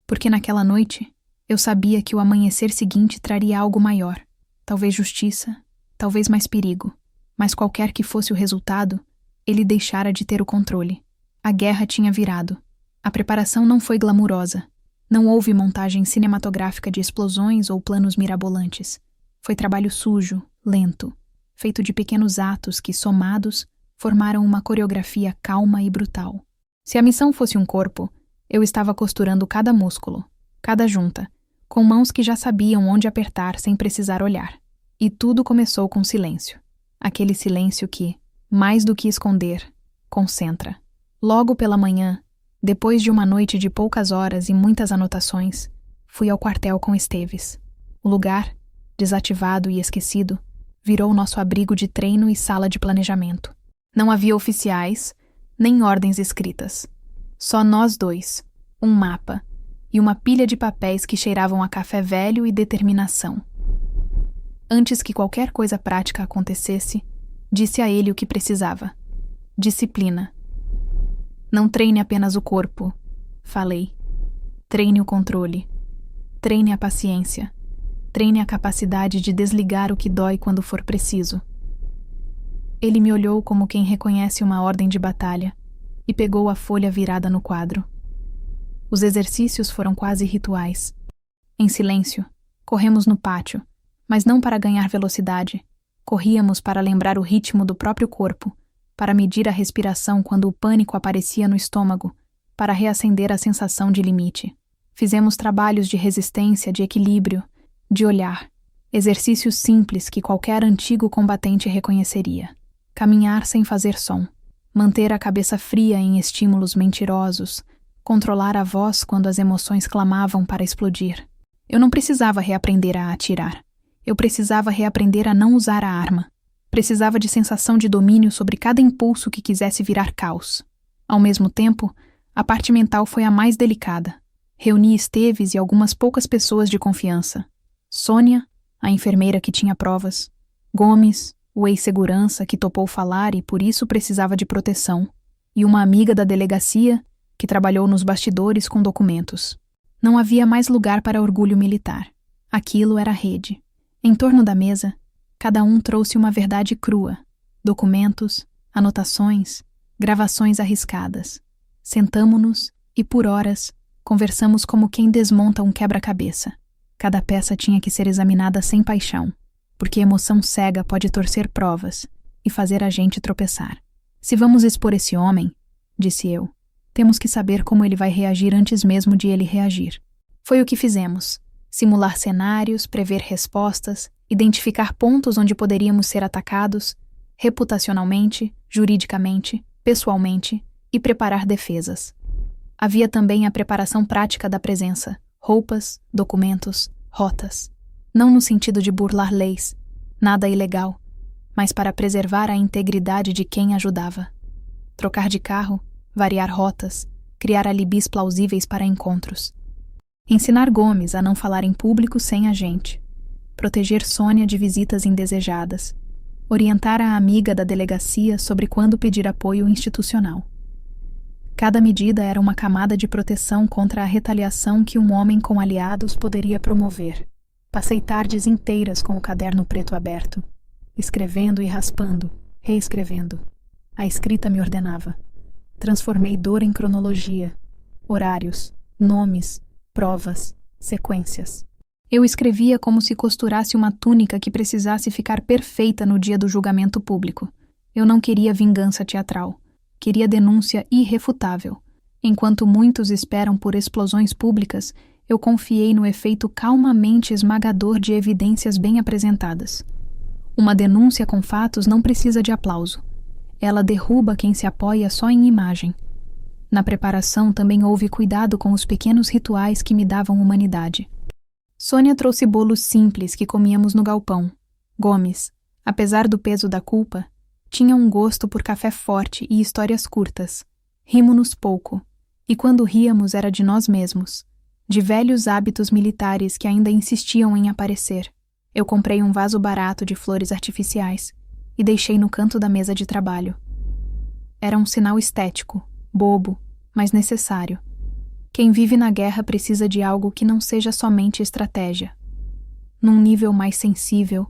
Porque naquela noite, eu sabia que o amanhecer seguinte traria algo maior. Talvez justiça, talvez mais perigo. Mas qualquer que fosse o resultado, ele deixara de ter o controle. A guerra tinha virado. A preparação não foi glamurosa. Não houve montagem cinematográfica de explosões ou planos mirabolantes. Foi trabalho sujo, lento, feito de pequenos atos que, somados, formaram uma coreografia calma e brutal. Se a missão fosse um corpo, eu estava costurando cada músculo, cada junta, com mãos que já sabiam onde apertar sem precisar olhar. E tudo começou com silêncio. Aquele silêncio que, mais do que esconder, concentra. Logo pela manhã, depois de uma noite de poucas horas e muitas anotações, fui ao quartel com Esteves. O lugar, desativado e esquecido, virou nosso abrigo de treino e sala de planejamento. Não havia oficiais, nem ordens escritas. Só nós dois, um mapa e uma pilha de papéis que cheiravam a café velho e determinação. Antes que qualquer coisa prática acontecesse, disse a ele o que precisava. Disciplina. Não treine apenas o corpo, falei. Treine o controle. Treine a paciência. Treine a capacidade de desligar o que dói quando for preciso. Ele me olhou como quem reconhece uma ordem de batalha e pegou a folha virada no quadro. Os exercícios foram quase rituais. Em silêncio, corremos no pátio, mas não para ganhar velocidade. Corríamos para lembrar o ritmo do próprio corpo, para medir a respiração quando o pânico aparecia no estômago, para reacender a sensação de limite. Fizemos trabalhos de resistência, de equilíbrio, de olhar, exercícios simples que qualquer antigo combatente reconheceria. Caminhar sem fazer som, manter a cabeça fria em estímulos mentirosos, controlar a voz quando as emoções clamavam para explodir. Eu não precisava reaprender a atirar. Eu precisava reaprender a não usar a arma. Precisava de sensação de domínio sobre cada impulso que quisesse virar caos. Ao mesmo tempo, a parte mental foi a mais delicada. Reuni Esteves e algumas poucas pessoas de confiança. Sônia, a enfermeira que tinha provas. Gomes, o ex-segurança que topou falar e por isso precisava de proteção. E uma amiga da delegacia que trabalhou nos bastidores com documentos. Não havia mais lugar para orgulho militar. Aquilo era rede. Em torno da mesa, cada um trouxe uma verdade crua. Documentos, anotações, gravações arriscadas. Sentamo-nos e, por horas, conversamos como quem desmonta um quebra-cabeça. Cada peça tinha que ser examinada sem paixão, porque emoção cega pode torcer provas e fazer a gente tropeçar. Se vamos expor esse homem, disse eu, temos que saber como ele vai reagir antes mesmo de ele reagir. Foi o que fizemos. Simular cenários, prever respostas, identificar pontos onde poderíamos ser atacados, reputacionalmente, juridicamente, pessoalmente, e preparar defesas. Havia também a preparação prática da presença, roupas, documentos, rotas. Não no sentido de burlar leis, nada ilegal, mas para preservar a integridade de quem ajudava. Trocar de carro, variar rotas, criar alibis plausíveis para encontros. Ensinar Gomes a não falar em público sem a gente. Proteger Sônia de visitas indesejadas. Orientar a amiga da delegacia sobre quando pedir apoio institucional. Cada medida era uma camada de proteção contra a retaliação que um homem com aliados poderia promover. Passei tardes inteiras com o caderno preto aberto, escrevendo e raspando, reescrevendo. A escrita me ordenava. Transformei dor em cronologia, horários, nomes, provas, sequências. Eu escrevia como se costurasse uma túnica que precisasse ficar perfeita no dia do julgamento público. Eu não queria vingança teatral. Queria denúncia irrefutável. Enquanto muitos esperam por explosões públicas, eu confiei no efeito calmamente esmagador de evidências bem apresentadas. Uma denúncia com fatos não precisa de aplauso. Ela derruba quem se apoia só em imagem. Na preparação também houve cuidado com os pequenos rituais que me davam humanidade. Sônia trouxe bolos simples que comíamos no galpão. Gomes, apesar do peso da culpa, tinha um gosto por café forte e histórias curtas. Rimo-nos pouco, e quando ríamos era de nós mesmos, de velhos hábitos militares que ainda insistiam em aparecer. Eu comprei um vaso barato de flores artificiais e deixei no canto da mesa de trabalho. Era um sinal estético, bobo, mas necessário. Quem vive na guerra precisa de algo que não seja somente estratégia. Num nível mais sensível,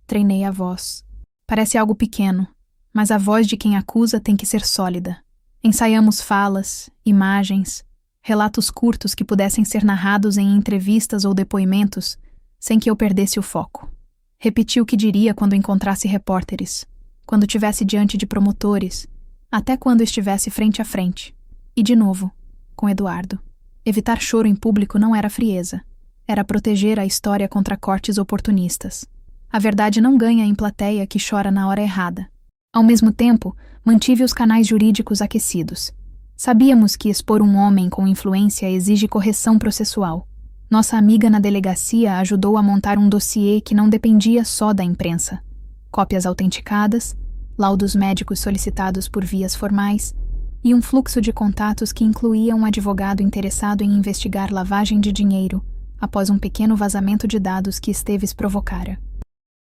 treinei a voz. Parece algo pequeno, mas a voz de quem acusa tem que ser sólida. Ensaiamos falas, imagens, relatos curtos que pudessem ser narrados em entrevistas ou depoimentos, sem que eu perdesse o foco. Repeti o que diria quando encontrasse repórteres, quando estivesse diante de promotores, até quando estivesse frente a frente. E de novo, com Eduardo. Evitar choro em público não era frieza. Era proteger a história contra cortes oportunistas. A verdade não ganha em plateia que chora na hora errada. Ao mesmo tempo, mantive os canais jurídicos aquecidos. Sabíamos que expor um homem com influência exige correção processual. Nossa amiga na delegacia ajudou a montar um dossiê que não dependia só da imprensa. Cópias autenticadas, laudos médicos solicitados por vias formais e um fluxo de contatos que incluía um advogado interessado em investigar lavagem de dinheiro após um pequeno vazamento de dados que Esteves provocara.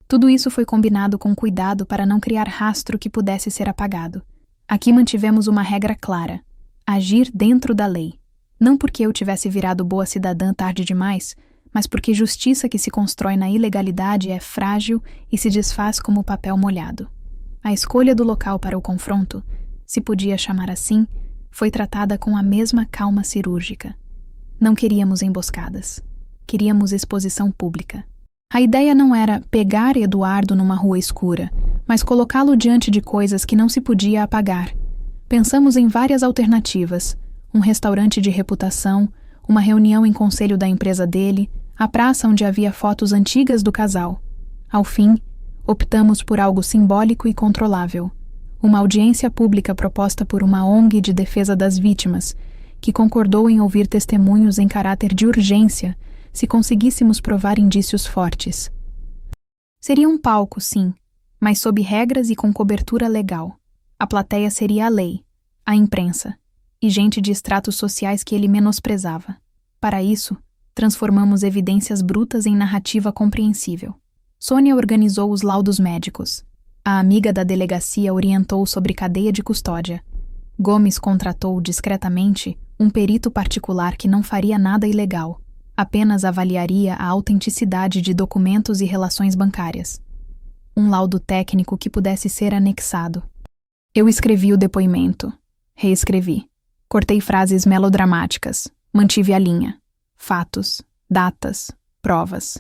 Tudo isso foi combinado com cuidado para não criar rastro que pudesse ser apagado. Aqui mantivemos uma regra clara: agir dentro da lei. Não porque eu tivesse virado boa cidadã tarde demais, mas porque justiça que se constrói na ilegalidade é frágil e se desfaz como papel molhado. A escolha do local para o confronto, se podia chamar assim, foi tratada com a mesma calma cirúrgica. Não queríamos emboscadas. Queríamos exposição pública. A ideia não era pegar Eduardo numa rua escura, mas colocá-lo diante de coisas que não se podia apagar. Pensamos em várias alternativas: um restaurante de reputação, uma reunião em conselho da empresa dele, a praça onde havia fotos antigas do casal. Ao fim, optamos por algo simbólico e controlável: uma audiência pública proposta por uma ONG de defesa das vítimas, que concordou em ouvir testemunhos em caráter de urgência se conseguíssemos provar indícios fortes. Seria um palco, sim, mas sob regras e com cobertura legal. A plateia seria a lei, a imprensa e gente de estratos sociais que ele menosprezava. Para isso, transformamos evidências brutas em narrativa compreensível. Sônia organizou os laudos médicos. A amiga da delegacia orientou sobre cadeia de custódia. Gomes contratou discretamente um perito particular que não faria nada ilegal, apenas avaliaria a autenticidade de documentos e relações bancárias. Um laudo técnico que pudesse ser anexado. Eu escrevi o depoimento. Reescrevi. Cortei frases melodramáticas. Mantive a linha. Fatos, datas, provas.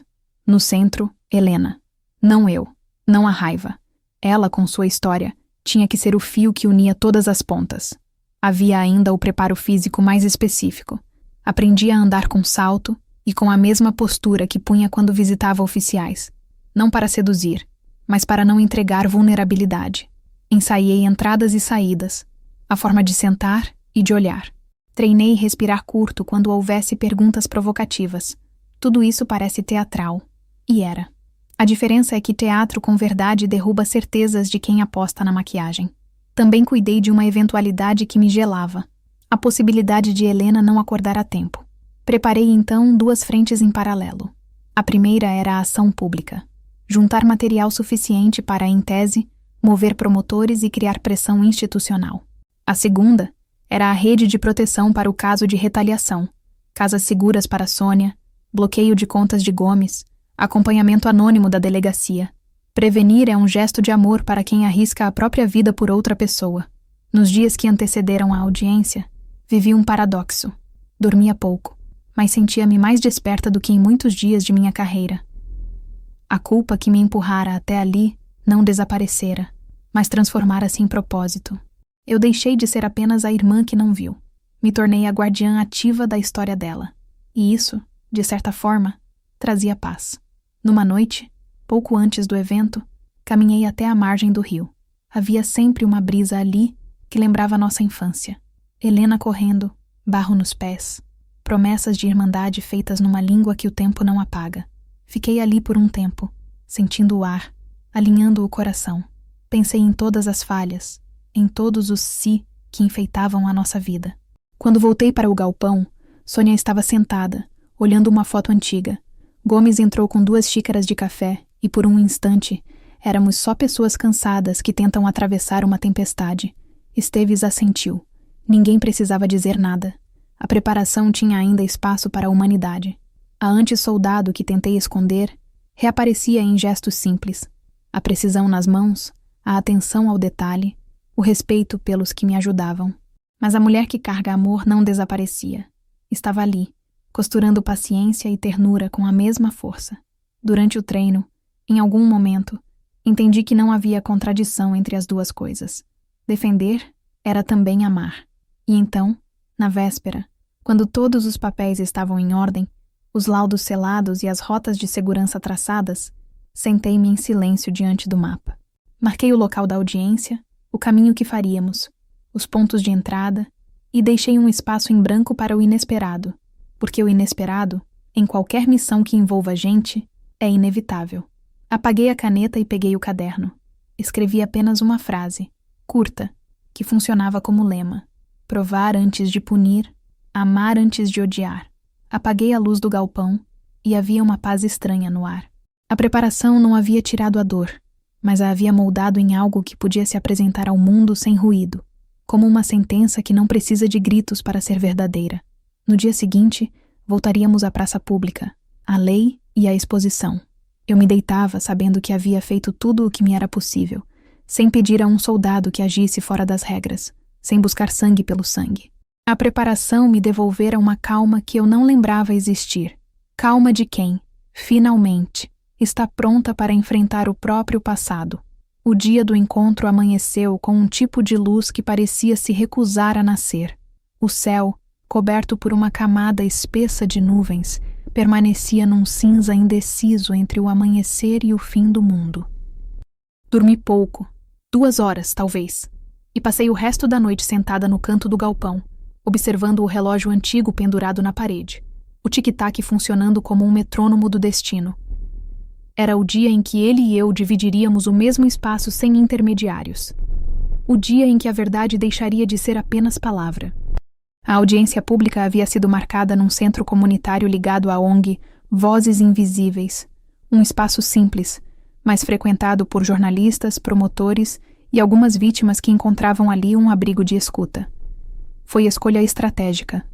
No centro, Helena. Não eu. Não a raiva. Ela, com sua história, tinha que ser o fio que unia todas as pontas. Havia ainda o preparo físico mais específico. Aprendi a andar com salto e com a mesma postura que punha quando visitava oficiais. Não para seduzir, mas para não entregar vulnerabilidade. Ensaiei entradas e saídas, a forma de sentar e de olhar. Treinei respirar curto quando houvesse perguntas provocativas. Tudo isso parece teatral. E era. A diferença é que teatro com verdade derruba certezas de quem aposta na maquiagem. Também cuidei de uma eventualidade que me gelava. A possibilidade de Helena não acordar a tempo. Preparei então 2 frentes em paralelo. A primeira era a ação pública. Juntar material suficiente para, em tese, mover promotores e criar pressão institucional. A segunda era a rede de proteção para o caso de retaliação, casas seguras para Sônia, bloqueio de contas de Gomes, acompanhamento anônimo da delegacia. Prevenir é um gesto de amor para quem arrisca a própria vida por outra pessoa. Nos dias que antecederam a audiência, vivi um paradoxo. Dormia pouco, mas sentia-me mais desperta do que em muitos dias de minha carreira. A culpa que me empurrara até ali não desaparecera, mas transformara-se em propósito. Eu deixei de ser apenas a irmã que não viu. Me tornei a guardiã ativa da história dela. E isso, de certa forma, trazia paz. Numa noite, pouco antes do evento, caminhei até a margem do rio. Havia sempre uma brisa ali que lembrava nossa infância. Helena correndo, barro nos pés, promessas de irmandade feitas numa língua que o tempo não apaga. Fiquei ali por um tempo, sentindo o ar, alinhando o coração. Pensei em todas as falhas, em todos os si que enfeitavam a nossa vida. Quando voltei para o galpão, Sônia estava sentada, olhando uma foto antiga. Gomes entrou com 2 xícaras de café e, por um instante, éramos só pessoas cansadas que tentam atravessar uma tempestade. Esteves assentiu. Ninguém precisava dizer nada. A preparação tinha ainda espaço para a humanidade. A anti-soldado que tentei esconder reaparecia em gestos simples. A precisão nas mãos, a atenção ao detalhe, o respeito pelos que me ajudavam. Mas a mulher que carga amor não desaparecia. Estava ali, costurando paciência e ternura com a mesma força. Durante o treino, em algum momento, entendi que não havia contradição entre as 2 coisas. Defender era também amar. E então, na véspera, quando todos os papéis estavam em ordem, os laudos selados e as rotas de segurança traçadas, sentei-me em silêncio diante do mapa. Marquei o local da audiência, o caminho que faríamos, os pontos de entrada, e deixei um espaço em branco para o inesperado, porque o inesperado, em qualquer missão que envolva gente, é inevitável. Apaguei a caneta e peguei o caderno. Escrevi apenas uma frase, curta, que funcionava como lema: provar antes de punir, amar antes de odiar. Apaguei a luz do galpão e havia uma paz estranha no ar. A preparação não havia tirado a dor, mas a havia moldado em algo que podia se apresentar ao mundo sem ruído, como uma sentença que não precisa de gritos para ser verdadeira. No dia seguinte, voltaríamos à praça pública, à lei e à exposição. Eu me deitava sabendo que havia feito tudo o que me era possível, sem pedir a um soldado que agisse fora das regras, sem buscar sangue pelo sangue. A preparação me devolvera uma calma que eu não lembrava existir. Calma de quem, finalmente, está pronta para enfrentar o próprio passado. O dia do encontro amanheceu com um tipo de luz que parecia se recusar a nascer. O céu, coberto por uma camada espessa de nuvens, permanecia num cinza indeciso entre o amanhecer e o fim do mundo. Dormi pouco, 2 horas, talvez, e passei o resto da noite sentada no canto do galpão, observando o relógio antigo pendurado na parede, o tic-tac funcionando como um metrônomo do destino. Era o dia em que ele e eu dividiríamos o mesmo espaço sem intermediários. O dia em que a verdade deixaria de ser apenas palavra. A audiência pública havia sido marcada num centro comunitário ligado à ONG Vozes Invisíveis, um espaço simples, mas frequentado por jornalistas, promotores e algumas vítimas que encontravam ali um abrigo de escuta. Foi escolha estratégica.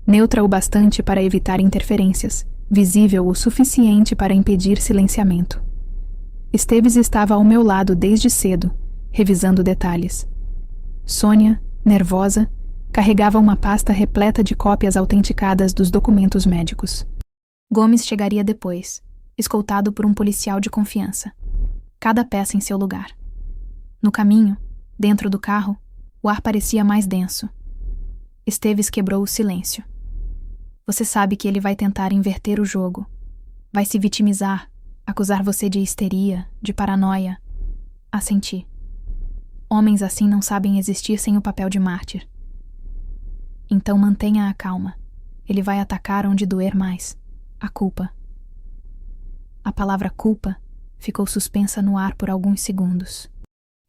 Neutra o bastante para evitar interferências, visível o suficiente para impedir silenciamento. Esteves estava ao meu lado desde cedo, revisando detalhes. Sônia, nervosa, carregava uma pasta repleta de cópias autenticadas dos documentos médicos. Gomes chegaria depois, escoltado por um policial de confiança. Cada peça em seu lugar. No caminho, dentro do carro, o ar parecia mais denso. Esteves quebrou o silêncio. Você sabe que ele vai tentar inverter o jogo. Vai se vitimizar, acusar você de histeria, de paranoia. Assenti. Homens assim não sabem existir sem o papel de mártir. Então mantenha a calma. Ele vai atacar onde doer mais. A culpa. A palavra culpa ficou suspensa no ar por alguns segundos.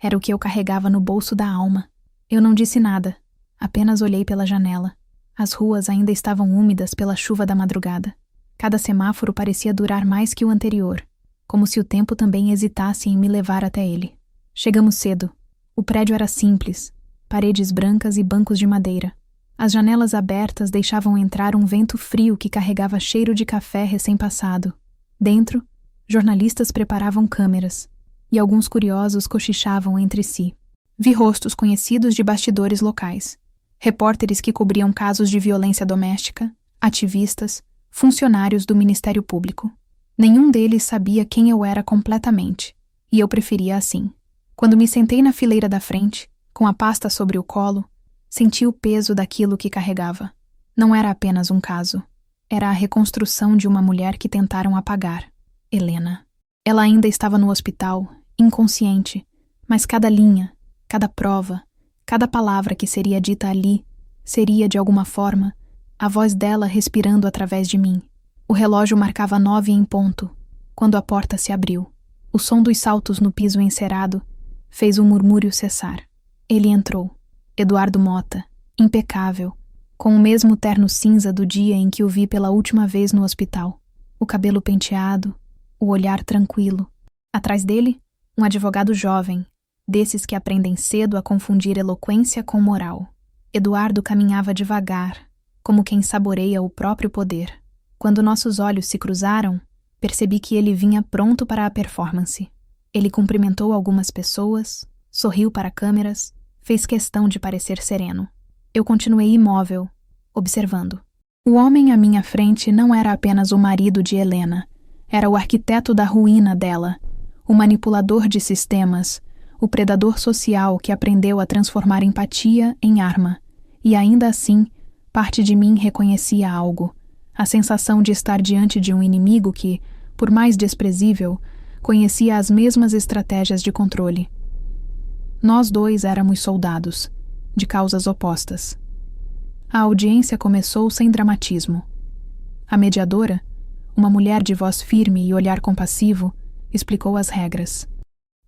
Era o que eu carregava no bolso da alma. Eu não disse nada, apenas olhei pela janela. As ruas ainda estavam úmidas pela chuva da madrugada. Cada semáforo parecia durar mais que o anterior, como se o tempo também hesitasse em me levar até ele. Chegamos cedo. O prédio era simples, paredes brancas e bancos de madeira. As janelas abertas deixavam entrar um vento frio que carregava cheiro de café recém-passado. Dentro, jornalistas preparavam câmeras, e alguns curiosos cochichavam entre si. Vi rostos conhecidos de bastidores locais. Repórteres que cobriam casos de violência doméstica, ativistas, funcionários do Ministério Público. Nenhum deles sabia quem eu era completamente, e eu preferia assim. Quando me sentei na fileira da frente, com a pasta sobre o colo, senti o peso daquilo que carregava. Não era apenas um caso. Era a reconstrução de uma mulher que tentaram apagar. Helena. Ela ainda estava no hospital, inconsciente, mas cada linha, cada prova, cada palavra que seria dita ali, seria, de alguma forma, a voz dela respirando através de mim. O relógio marcava 9 em ponto, quando a porta se abriu. O som dos saltos no piso encerado fez o murmúrio cessar. Ele entrou. Eduardo Mota, impecável, com o mesmo terno cinza do dia em que o vi pela última vez no hospital. O cabelo penteado, o olhar tranquilo. Atrás dele, um advogado jovem, desses que aprendem cedo a confundir eloquência com moral. Eduardo caminhava devagar, como quem saboreia o próprio poder. Quando nossos olhos se cruzaram, percebi que ele vinha pronto para a performance. Ele cumprimentou algumas pessoas, sorriu para câmeras, fez questão de parecer sereno. Eu continuei imóvel, observando. O homem à minha frente não era apenas o marido de Helena, era o arquiteto da ruína dela, o manipulador de sistemas, o predador social que aprendeu a transformar empatia em arma. E ainda assim, parte de mim reconhecia algo, a sensação de estar diante de um inimigo que, por mais desprezível, conhecia as mesmas estratégias de controle. Nós dois éramos soldados, de causas opostas. A audiência começou sem dramatismo. A mediadora, uma mulher de voz firme e olhar compassivo, explicou as regras.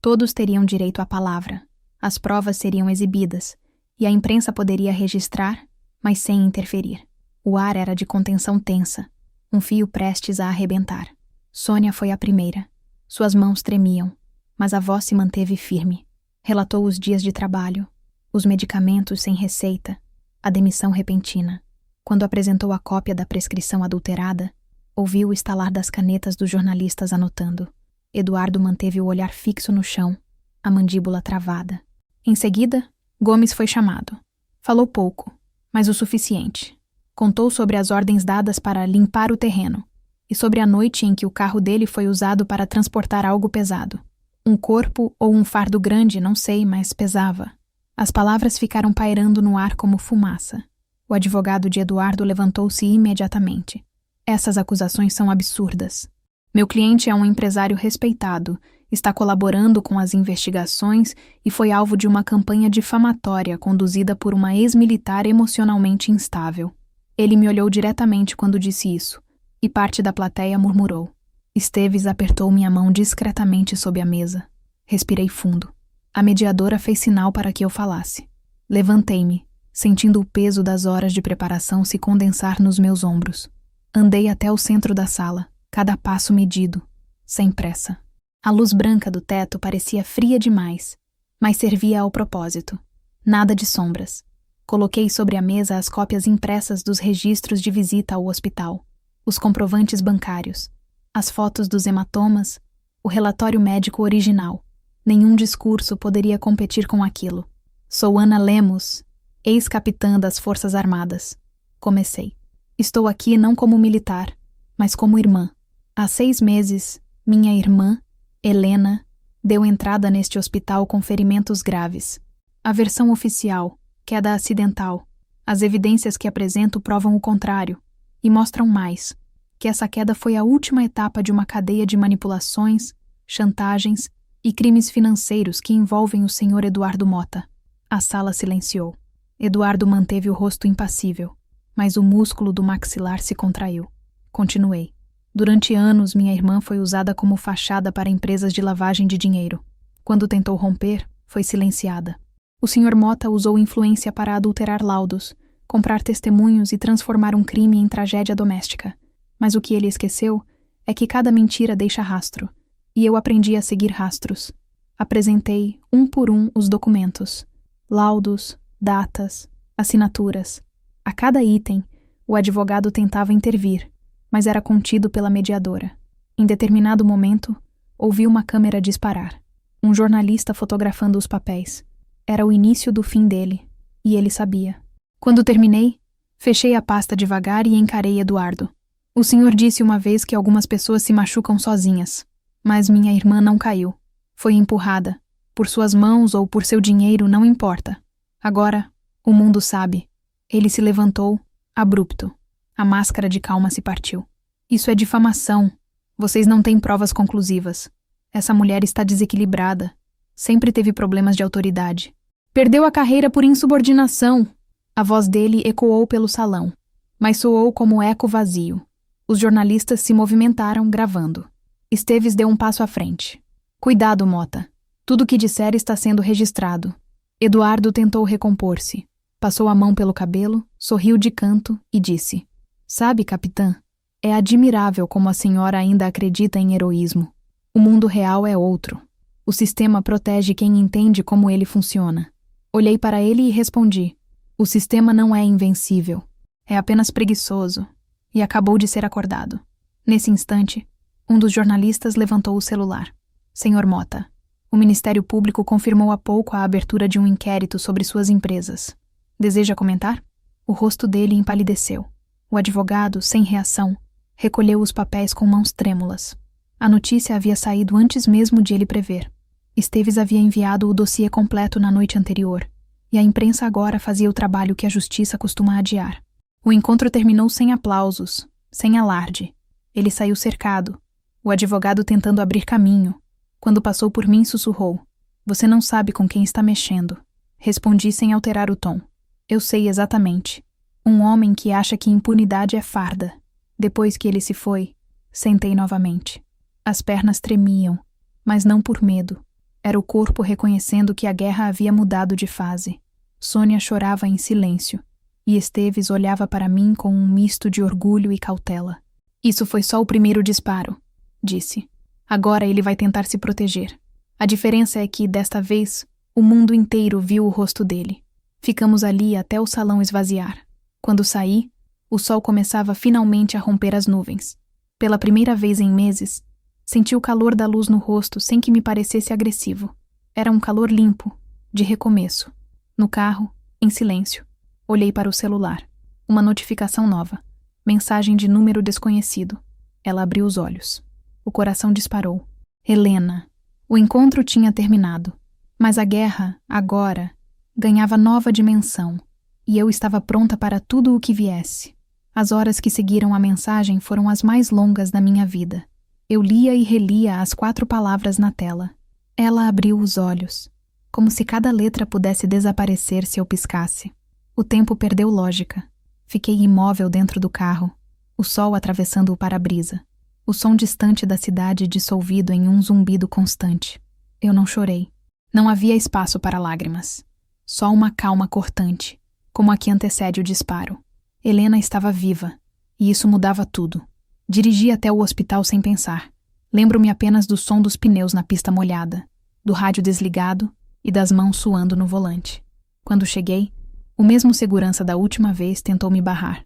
Todos teriam direito à palavra, as provas seriam exibidas, e a imprensa poderia registrar, mas sem interferir. O ar era de contenção tensa, um fio prestes a arrebentar. Sônia foi a primeira. Suas mãos tremiam, mas a voz se manteve firme. Relatou os dias de trabalho, os medicamentos sem receita, a demissão repentina. Quando apresentou a cópia da prescrição adulterada, ouviu o estalar das canetas dos jornalistas anotando. Eduardo manteve o olhar fixo no chão, a mandíbula travada. Em seguida, Gomes foi chamado. Falou pouco, mas o suficiente. Contou sobre as ordens dadas para limpar o terreno e sobre a noite em que o carro dele foi usado para transportar algo pesado. Um corpo ou um fardo grande, não sei, mas pesava. As palavras ficaram pairando no ar como fumaça. O advogado de Eduardo levantou-se imediatamente. Essas acusações são absurdas. Meu cliente é um empresário respeitado, está colaborando com as investigações e foi alvo de uma campanha difamatória conduzida por uma ex-militar emocionalmente instável. Ele me olhou diretamente quando disse isso, e parte da plateia murmurou. Esteves apertou minha mão discretamente sob a mesa. Respirei fundo. A mediadora fez sinal para que eu falasse. Levantei-me, sentindo o peso das horas de preparação se condensar nos meus ombros. Andei até o centro da sala, cada passo medido, sem pressa. A luz branca do teto parecia fria demais, mas servia ao propósito. Nada de sombras. Coloquei sobre a mesa as cópias impressas dos registros de visita ao hospital, os comprovantes bancários, as fotos dos hematomas, o relatório médico original. Nenhum discurso poderia competir com aquilo. Sou Ana Lemos, ex-capitã das Forças Armadas. Comecei. Estou aqui não como militar, mas como irmã. Há 6 meses, minha irmã, Helena, deu entrada neste hospital com ferimentos graves. A versão oficial, queda acidental. As evidências que apresento provam o contrário, e mostram mais, que essa queda foi a última etapa de uma cadeia de manipulações, chantagens e crimes financeiros que envolvem o senhor Eduardo Mota. A sala silenciou. Eduardo manteve o rosto impassível, mas o músculo do maxilar se contraiu. Continuei. Durante anos, minha irmã foi usada como fachada para empresas de lavagem de dinheiro. Quando tentou romper, foi silenciada. O Sr. Mota usou influência para adulterar laudos, comprar testemunhos e transformar um crime em tragédia doméstica. Mas o que ele esqueceu é que cada mentira deixa rastro, e eu aprendi a seguir rastros. Apresentei, um por um, os documentos. Laudos, datas, assinaturas. A cada item, o advogado tentava intervir, mas era contido pela mediadora. Em determinado momento, ouvi uma câmera disparar. Um jornalista fotografando os papéis. Era o início do fim dele, e ele sabia. Quando terminei, fechei a pasta devagar e encarei Eduardo. O senhor disse uma vez que algumas pessoas se machucam sozinhas, mas minha irmã não caiu. Foi empurrada. Por suas mãos ou por seu dinheiro, não importa. Agora, o mundo sabe. Ele se levantou, abrupto. A máscara de calma se partiu. Isso é difamação. Vocês não têm provas conclusivas. Essa mulher está desequilibrada. Sempre teve problemas de autoridade. Perdeu a carreira por insubordinação. A voz dele ecoou pelo salão, mas soou como eco vazio. Os jornalistas se movimentaram, gravando. Esteves deu um passo à frente. Cuidado, Mota. Tudo o que disser está sendo registrado. Eduardo tentou recompor-se. Passou a mão pelo cabelo, sorriu de canto e disse: Sabe, capitã, é admirável como a senhora ainda acredita em heroísmo. O mundo real é outro. O sistema protege quem entende como ele funciona. Olhei para ele e respondi: O sistema não é invencível. É apenas preguiçoso. E acabou de ser acordado. Nesse instante, um dos jornalistas levantou o celular. Senhor Mota, o Ministério Público confirmou há pouco a abertura de um inquérito sobre suas empresas. Deseja comentar? O rosto dele empalideceu. O advogado, sem reação, recolheu os papéis com mãos trêmulas. A notícia havia saído antes mesmo de ele prever. Esteves havia enviado o dossiê completo na noite anterior, e a imprensa agora fazia o trabalho que a justiça costuma adiar. O encontro terminou sem aplausos, sem alarde. Ele saiu cercado, o advogado tentando abrir caminho. Quando passou por mim, sussurrou: Você não sabe com quem está mexendo. Respondi sem alterar o tom: Eu sei exatamente. Um homem que acha que impunidade é farda. Depois que ele se foi, sentei novamente. As pernas tremiam, mas não por medo. Era o corpo reconhecendo que a guerra havia mudado de fase. Sônia chorava em silêncio, e Esteves olhava para mim com um misto de orgulho e cautela. Isso foi só o primeiro disparo, disse. Agora ele vai tentar se proteger. A diferença é que, desta vez, o mundo inteiro viu o rosto dele. Ficamos ali até o salão esvaziar. Quando saí, o sol começava finalmente a romper as nuvens. Pela primeira vez em meses, senti o calor da luz no rosto sem que me parecesse agressivo. Era um calor limpo, de recomeço. No carro, em silêncio, olhei para o celular. Uma notificação nova. Mensagem de número desconhecido. Ela abriu os olhos. O coração disparou. Helena. O encontro tinha terminado. Mas a guerra, agora, ganhava nova dimensão. E eu estava pronta para tudo o que viesse. As horas que seguiram a mensagem foram as mais longas da minha vida. Eu lia e relia as 4 palavras na tela. Ela abriu os olhos, como se cada letra pudesse desaparecer se eu piscasse. O tempo perdeu lógica. Fiquei imóvel dentro do carro, o sol atravessando o para-brisa. O som distante da cidade dissolvido em um zumbido constante. Eu não chorei. Não havia espaço para lágrimas. Só uma calma cortante, como a que antecede o disparo. Helena estava viva, e isso mudava tudo. Dirigi até o hospital sem pensar. Lembro-me apenas do som dos pneus na pista molhada, do rádio desligado e das mãos suando no volante. Quando cheguei, o mesmo segurança da última vez tentou me barrar,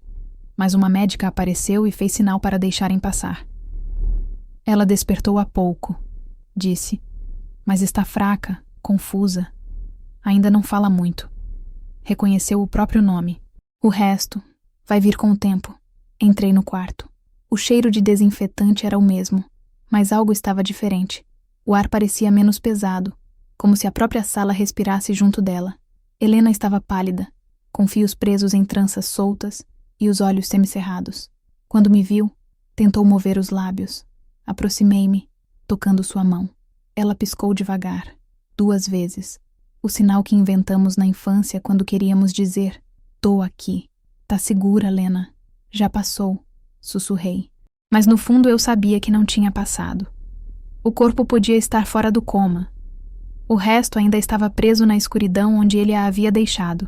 mas uma médica apareceu e fez sinal para deixarem passar. Ela despertou há pouco, disse, mas está fraca, confusa. Ainda não fala muito. Reconheceu o próprio nome. O resto vai vir com o tempo. Entrei no quarto. O cheiro de desinfetante era o mesmo, mas algo estava diferente. O ar parecia menos pesado, como se a própria sala respirasse junto dela. Helena estava pálida, com fios presos em tranças soltas e os olhos semicerrados. Quando me viu, tentou mover os lábios. Aproximei-me, tocando sua mão. Ela piscou devagar, 2 vezes. O sinal que inventamos na infância quando queríamos dizer: tô aqui. Tá segura, Lena. Já passou, sussurrei. Mas no fundo eu sabia que não tinha passado. O corpo podia estar fora do coma. O resto ainda estava preso na escuridão onde ele a havia deixado.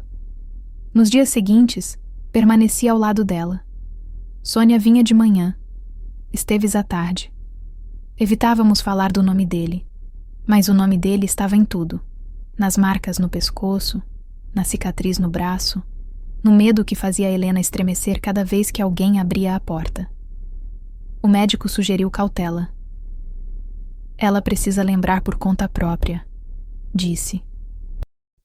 Nos dias seguintes, permaneci ao lado dela. Sônia vinha de manhã. Esteves à tarde. Evitávamos falar do nome dele, mas o nome dele estava em tudo. Nas marcas no pescoço, na cicatriz no braço, no medo que fazia Helena estremecer cada vez que alguém abria a porta. O médico sugeriu cautela. Ela precisa lembrar por conta própria, disse.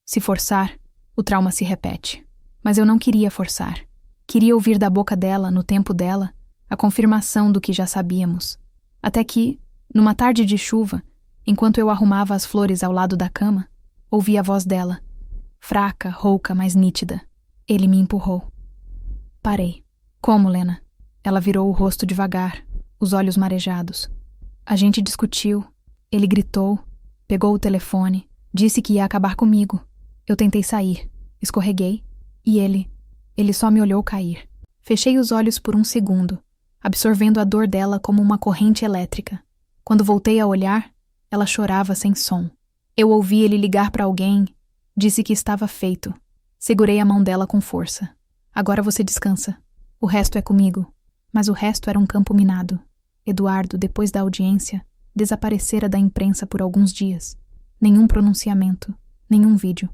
Se forçar, o trauma se repete. Mas eu não queria forçar. Queria ouvir da boca dela, no tempo dela, a confirmação do que já sabíamos. Até que, numa tarde de chuva, enquanto eu arrumava as flores ao lado da cama, ouvi a voz dela, fraca, rouca, mas nítida. Ele me empurrou. Parei. Como, Lena? Ela virou o rosto devagar, os olhos marejados. A gente discutiu. Ele gritou, pegou o telefone, disse que ia acabar comigo. Eu tentei sair, escorreguei, e ele só me olhou cair. Fechei os olhos por um segundo, absorvendo a dor dela como uma corrente elétrica. Quando voltei a olhar, ela chorava sem som. Eu ouvi ele ligar para alguém, disse que estava feito. Segurei a mão dela com força. Agora você descansa. O resto é comigo. Mas o resto era um campo minado. Eduardo, depois da audiência, desaparecera da imprensa por alguns dias. Nenhum pronunciamento, nenhum vídeo.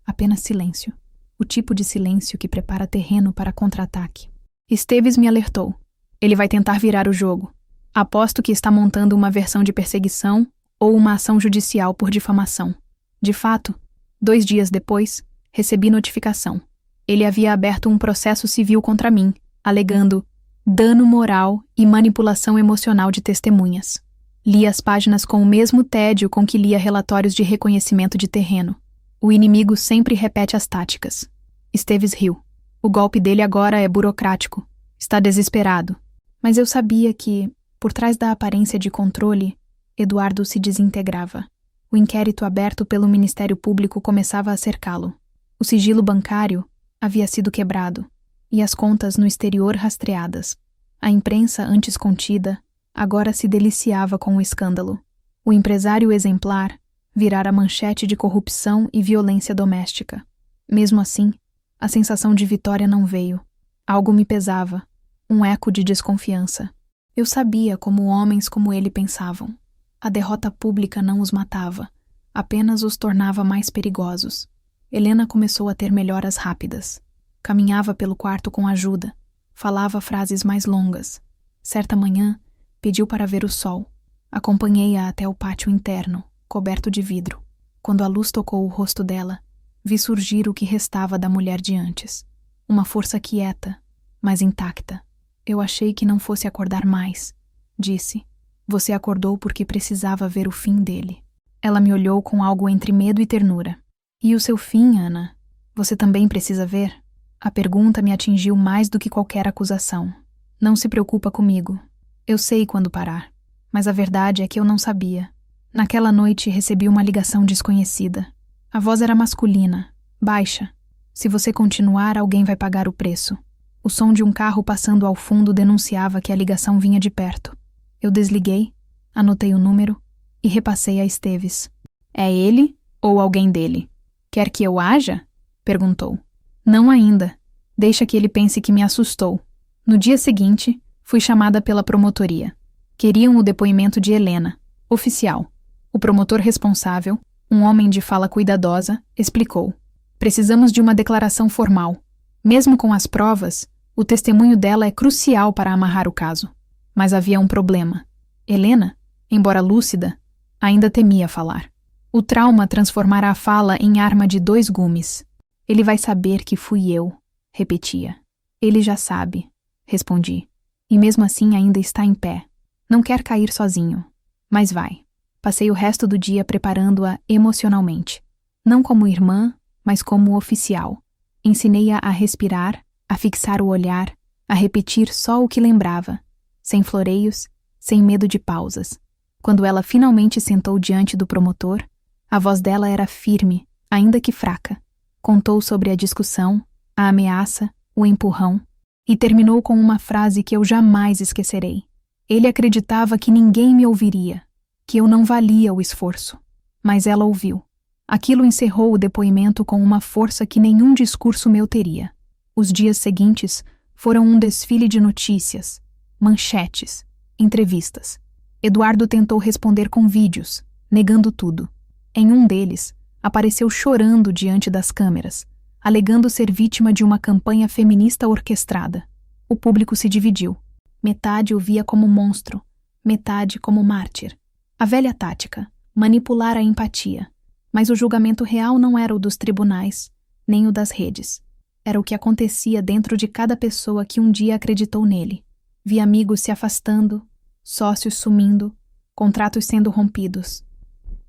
Apenas silêncio. O tipo de silêncio que prepara terreno para contra-ataque. Esteves me alertou. Ele vai tentar virar o jogo. Aposto que está montando uma versão de perseguição ou uma ação judicial por difamação. De fato, 2 dias depois, recebi notificação. Ele havia aberto um processo civil contra mim, alegando dano moral e manipulação emocional de testemunhas. Li as páginas com o mesmo tédio com que lia relatórios de reconhecimento de terreno. O inimigo sempre repete as táticas. Esteves riu. O golpe dele agora é burocrático. Está desesperado. Mas eu sabia que, por trás da aparência de controle, Eduardo se desintegrava. O inquérito aberto pelo Ministério Público começava a cercá-lo. O sigilo bancário havia sido quebrado, e as contas no exterior rastreadas. A imprensa, antes contida, agora se deliciava com o escândalo. O empresário exemplar virara manchete de corrupção e violência doméstica. Mesmo assim, a sensação de vitória não veio. Algo me pesava, um eco de desconfiança. Eu sabia como homens como ele pensavam. A derrota pública não os matava, apenas os tornava mais perigosos. Helena começou a ter melhoras rápidas. Caminhava pelo quarto com ajuda, falava frases mais longas. Certa manhã, pediu para ver o sol. Acompanhei-a até o pátio interno, coberto de vidro. Quando a luz tocou o rosto dela, vi surgir o que restava da mulher de antes. Uma força quieta, mas intacta. Eu achei que não fosse acordar mais, disse. Você acordou porque precisava ver o fim dele. Ela me olhou com algo entre medo e ternura. E o seu fim, Ana? Você também precisa ver? A pergunta me atingiu mais do que qualquer acusação. Não se preocupa comigo. Eu sei quando parar. Mas a verdade é que eu não sabia. Naquela noite recebi uma ligação desconhecida. A voz era masculina, baixa. Se você continuar, alguém vai pagar o preço. O som de um carro passando ao fundo denunciava que a ligação vinha de perto. Eu desliguei, anotei o número e repassei a Esteves. É ele ou alguém dele? Quer que eu haja? Perguntou. Não ainda. Deixa que ele pense que me assustou. No dia seguinte, fui chamada pela promotoria. Queriam o depoimento de Helena, oficial. O promotor responsável, um homem de fala cuidadosa, explicou. Precisamos de uma declaração formal. Mesmo com as provas, o testemunho dela é crucial para amarrar o caso. Mas havia um problema. Helena, embora lúcida, ainda temia falar. O trauma transformara a fala em arma de 2 gumes. Ele vai saber que fui eu, repetia. Ele já sabe, respondi. E mesmo assim ainda está em pé. Não quer cair sozinho. Mas vai. Passei o resto do dia preparando-a emocionalmente. Não como irmã, mas como oficial. Ensinei-a a respirar, a fixar o olhar, a repetir só o que lembrava, sem floreios, sem medo de pausas. Quando ela finalmente sentou diante do promotor, a voz dela era firme, ainda que fraca. Contou sobre a discussão, a ameaça, o empurrão, e terminou com uma frase que eu jamais esquecerei. Ele acreditava que ninguém me ouviria, que eu não valia o esforço. Mas ela ouviu. Aquilo encerrou o depoimento com uma força que nenhum discurso meu teria. Os dias seguintes foram um desfile de notícias, manchetes, entrevistas. Eduardo tentou responder com vídeos, negando tudo. Em um deles, apareceu chorando diante das câmeras, alegando ser vítima de uma campanha feminista orquestrada. O público se dividiu. Metade o via como monstro, metade como mártir. A velha tática, manipular a empatia. Mas o julgamento real não era o dos tribunais, nem o das redes. Era o que acontecia dentro de cada pessoa que um dia acreditou nele. Vi amigos se afastando, sócios sumindo, contratos sendo rompidos.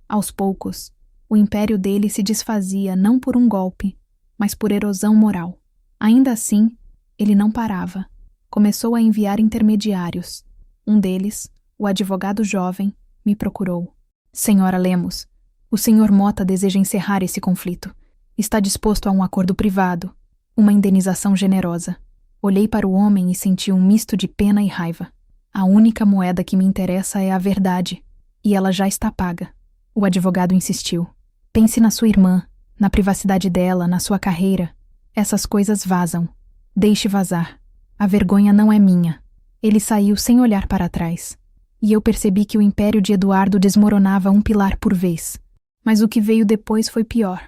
Aos poucos, o império dele se desfazia não por um golpe, mas por erosão moral. Ainda assim, ele não parava. Começou a enviar intermediários. Um deles, o advogado jovem, me procurou. Senhora Lemos, o senhor Mota deseja encerrar esse conflito. Está disposto a um acordo privado, uma indenização generosa. Olhei para o homem e senti um misto de pena e raiva. A única moeda que me interessa é a verdade, e ela já está paga. O advogado insistiu. Pense na sua irmã, na privacidade dela, na sua carreira. Essas coisas vazam. Deixe vazar. A vergonha não é minha. Ele saiu sem olhar para trás. E eu percebi que o império de Eduardo desmoronava um pilar por vez. Mas o que veio depois foi pior.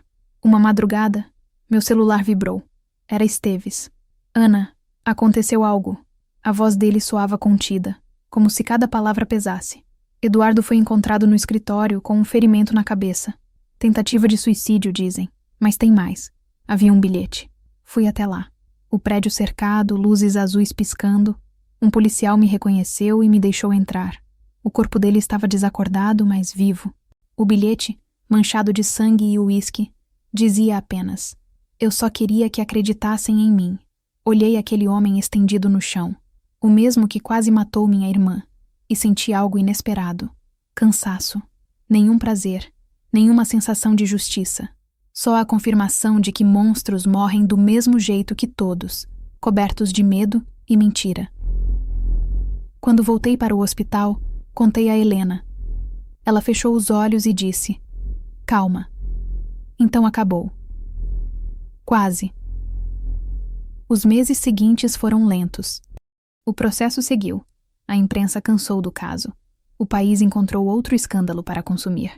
Uma madrugada, meu celular vibrou. Era Esteves. Ana, aconteceu algo. A voz dele soava contida, como se cada palavra pesasse. Eduardo foi encontrado no escritório com um ferimento na cabeça. Tentativa de suicídio, dizem. Mas tem mais. Havia um bilhete. Fui até lá. O prédio cercado, luzes azuis piscando. Um policial me reconheceu e me deixou entrar. O corpo dele estava desacordado, mas vivo. O bilhete, manchado de sangue e uísque, dizia apenas: eu só queria que acreditassem em mim. Olhei aquele homem estendido no chão, o mesmo que quase matou minha irmã, e senti algo inesperado. Cansaço. Nenhum prazer, nenhuma sensação de justiça. Só a confirmação de que monstros morrem do mesmo jeito que todos, cobertos de medo e mentira. Quando voltei para o hospital, contei a Helena. Ela fechou os olhos e disse: calma. Então acabou. Quase. Os meses seguintes foram lentos. O processo seguiu. A imprensa cansou do caso. O país encontrou outro escândalo para consumir.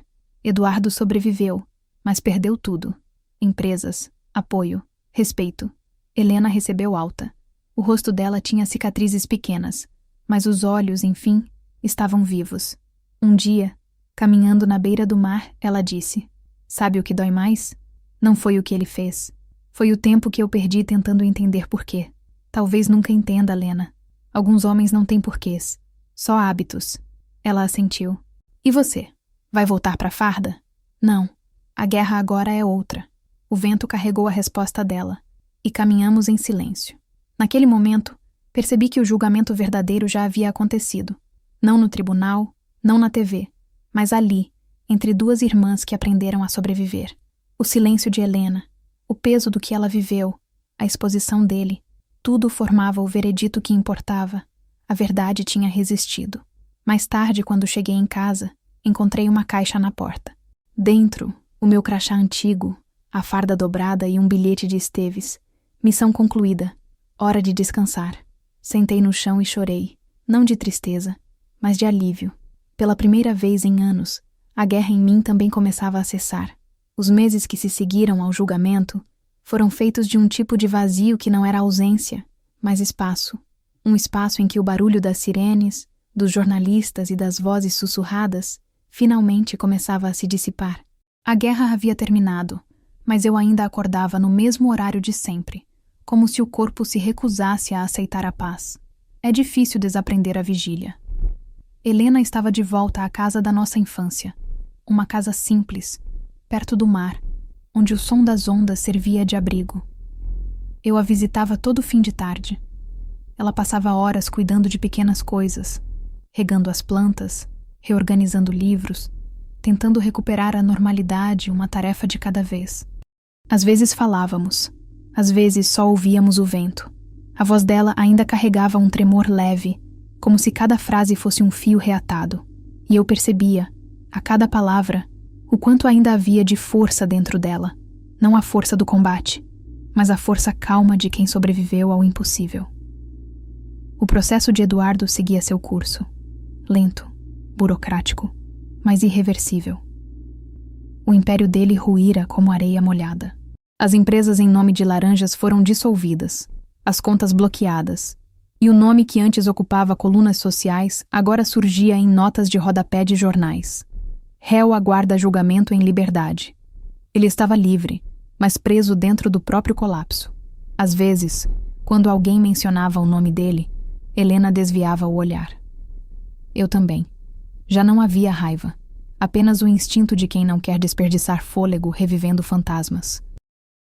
Eduardo sobreviveu, mas perdeu tudo. Empresas, apoio, respeito. Helena recebeu alta. O rosto dela tinha cicatrizes pequenas, mas os olhos, enfim, estavam vivos. Um dia, caminhando na beira do mar, ela disse: sabe o que dói mais? Não foi o que ele fez. Foi o tempo que eu perdi tentando entender porquê. Talvez nunca entenda, Lena. Alguns homens não têm porquês. Só hábitos. Ela assentiu. E você? Vai voltar para a farda? Não. A guerra agora é outra. O vento carregou a resposta dela. E caminhamos em silêncio. Naquele momento, percebi que o julgamento verdadeiro já havia acontecido. Não no tribunal, não na TV, mas ali, entre duas irmãs que aprenderam a sobreviver. O silêncio de Helena, o peso do que ela viveu, a exposição dele, tudo formava o veredito que importava. A verdade tinha resistido. Mais tarde, quando cheguei em casa, encontrei uma caixa na porta. Dentro, o meu crachá antigo, a farda dobrada e um bilhete de Esteves. Missão concluída. Hora de descansar. Sentei no chão e chorei, não de tristeza, mas de alívio. Pela primeira vez em anos, a guerra em mim também começava a cessar. Os meses que se seguiram ao julgamento foram feitos de um tipo de vazio que não era ausência, mas espaço. Um espaço em que o barulho das sirenes, dos jornalistas e das vozes sussurradas finalmente começava a se dissipar. A guerra havia terminado, mas eu ainda acordava no mesmo horário de sempre, como se o corpo se recusasse a aceitar a paz. É difícil desaprender a vigília. Helena estava de volta à casa da nossa infância. Uma casa simples, perto do mar, onde o som das ondas servia de abrigo. Eu a visitava todo fim de tarde. Ela passava horas cuidando de pequenas coisas, regando as plantas, reorganizando livros, tentando recuperar a normalidade, uma tarefa de cada vez. Às vezes falávamos, às vezes só ouvíamos o vento. A voz dela ainda carregava um tremor leve, como se cada frase fosse um fio reatado. E eu percebia, a cada palavra, o quanto ainda havia de força dentro dela. Não a força do combate, mas a força calma de quem sobreviveu ao impossível. O processo de Eduardo seguia seu curso. Lento, burocrático, mas irreversível. O império dele ruíra como areia molhada. As empresas em nome de laranjas foram dissolvidas, as contas bloqueadas, e o nome que antes ocupava colunas sociais agora surgia em notas de rodapé de jornais. Réu aguarda julgamento em liberdade. Ele estava livre, mas preso dentro do próprio colapso. Às vezes, quando alguém mencionava o nome dele, Helena desviava o olhar. Eu também. Já não havia raiva, apenas o instinto de quem não quer desperdiçar fôlego revivendo fantasmas.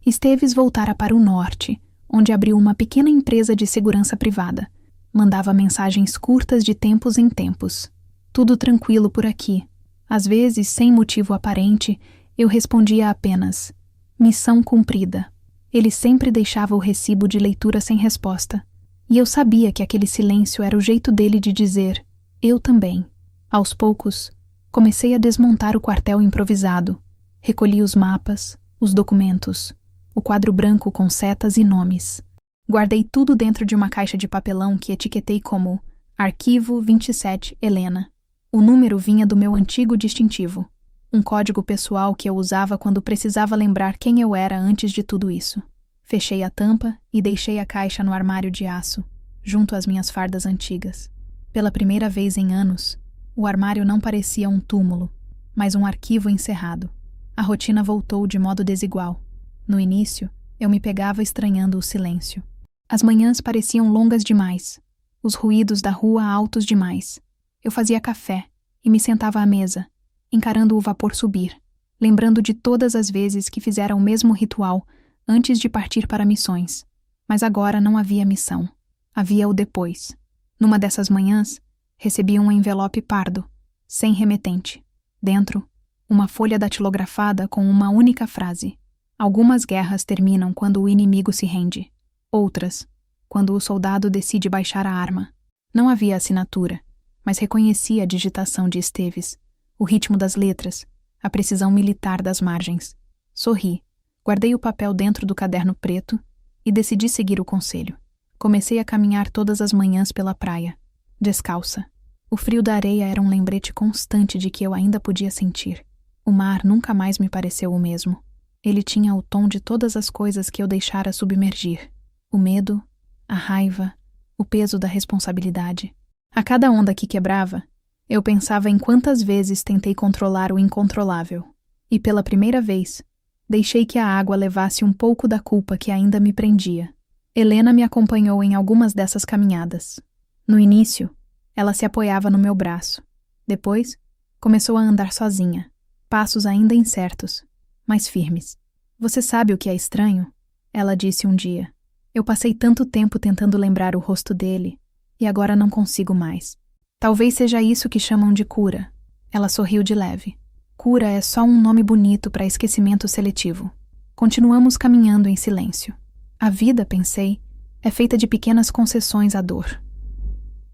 Esteves voltara para o norte, onde abriu uma pequena empresa de segurança privada. Mandava mensagens curtas de tempos em tempos. Tudo tranquilo por aqui. Às vezes, sem motivo aparente, eu respondia apenas: missão cumprida. Ele sempre deixava o recibo de leitura sem resposta. E eu sabia que aquele silêncio era o jeito dele de dizer: eu também. Aos poucos, comecei a desmontar o quartel improvisado. Recolhi os mapas, os documentos, o quadro branco com setas e nomes. Guardei tudo dentro de uma caixa de papelão que etiquetei como Arquivo 27 Helena. O número vinha do meu antigo distintivo, um código pessoal que eu usava quando precisava lembrar quem eu era antes de tudo isso. Fechei a tampa e deixei a caixa no armário de aço, junto às minhas fardas antigas. Pela primeira vez em anos, o armário não parecia um túmulo, mas um arquivo encerrado. A rotina voltou de modo desigual. No início, eu me pegava estranhando o silêncio. As manhãs pareciam longas demais, os ruídos da rua altos demais. Eu fazia café e me sentava à mesa, encarando o vapor subir, lembrando de todas as vezes que fizera o mesmo ritual antes de partir para missões. Mas agora não havia missão. Havia o depois. Numa dessas manhãs, recebi um envelope pardo, sem remetente. Dentro, uma folha datilografada com uma única frase: algumas guerras terminam quando o inimigo se rende. Outras, quando o soldado decide baixar a arma. Não havia assinatura, mas reconhecia a digitação de Esteves, o ritmo das letras, a precisão militar das margens. Sorri, guardei o papel dentro do caderno preto e decidi seguir o conselho. Comecei a caminhar todas as manhãs pela praia, descalça. O frio da areia era um lembrete constante de que eu ainda podia sentir. O mar nunca mais me pareceu o mesmo. Ele tinha o tom de todas as coisas que eu deixara submergir. O medo, a raiva, o peso da responsabilidade. A cada onda que quebrava, eu pensava em quantas vezes tentei controlar o incontrolável. E pela primeira vez, deixei que a água levasse um pouco da culpa que ainda me prendia. Helena me acompanhou em algumas dessas caminhadas. No início, ela se apoiava no meu braço. Depois, começou a andar sozinha, passos ainda incertos, mas firmes. Você sabe o que é estranho? Ela disse um dia. Eu passei tanto tempo tentando lembrar o rosto dele, e agora não consigo mais. Talvez seja isso que chamam de cura. Ela sorriu de leve. Cura é só um nome bonito para esquecimento seletivo. Continuamos caminhando em silêncio. A vida, pensei, é feita de pequenas concessões à dor.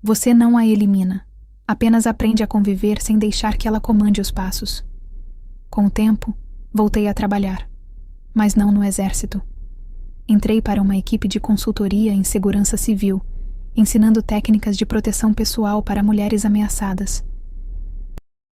Você não a elimina, apenas aprende a conviver sem deixar que ela comande os passos. Com o tempo, voltei a trabalhar, mas não no exército. Entrei para uma equipe de consultoria em segurança civil, ensinando técnicas de proteção pessoal para mulheres ameaçadas.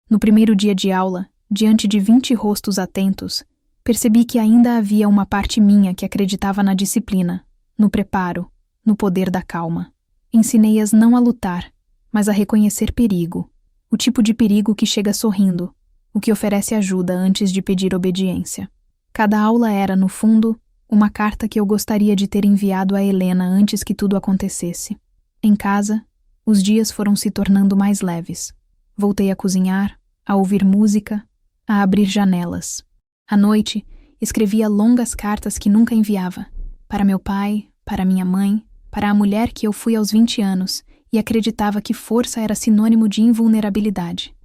No primeiro dia de aula, diante de 20 rostos atentos, percebi que ainda havia uma parte minha que acreditava na disciplina, no preparo, no poder da calma. Ensinei-as não a lutar, mas a reconhecer perigo, o tipo de perigo que chega sorrindo, o que oferece ajuda antes de pedir obediência. Cada aula era, no fundo, uma carta que eu gostaria de ter enviado a Helena antes que tudo acontecesse. Em casa, os dias foram se tornando mais leves. Voltei a cozinhar, a ouvir música, a abrir janelas. À noite, escrevia longas cartas que nunca enviava. Para meu pai, para minha mãe, para a mulher que eu fui aos 20 anos e acreditava que força era sinônimo de invulnerabilidade.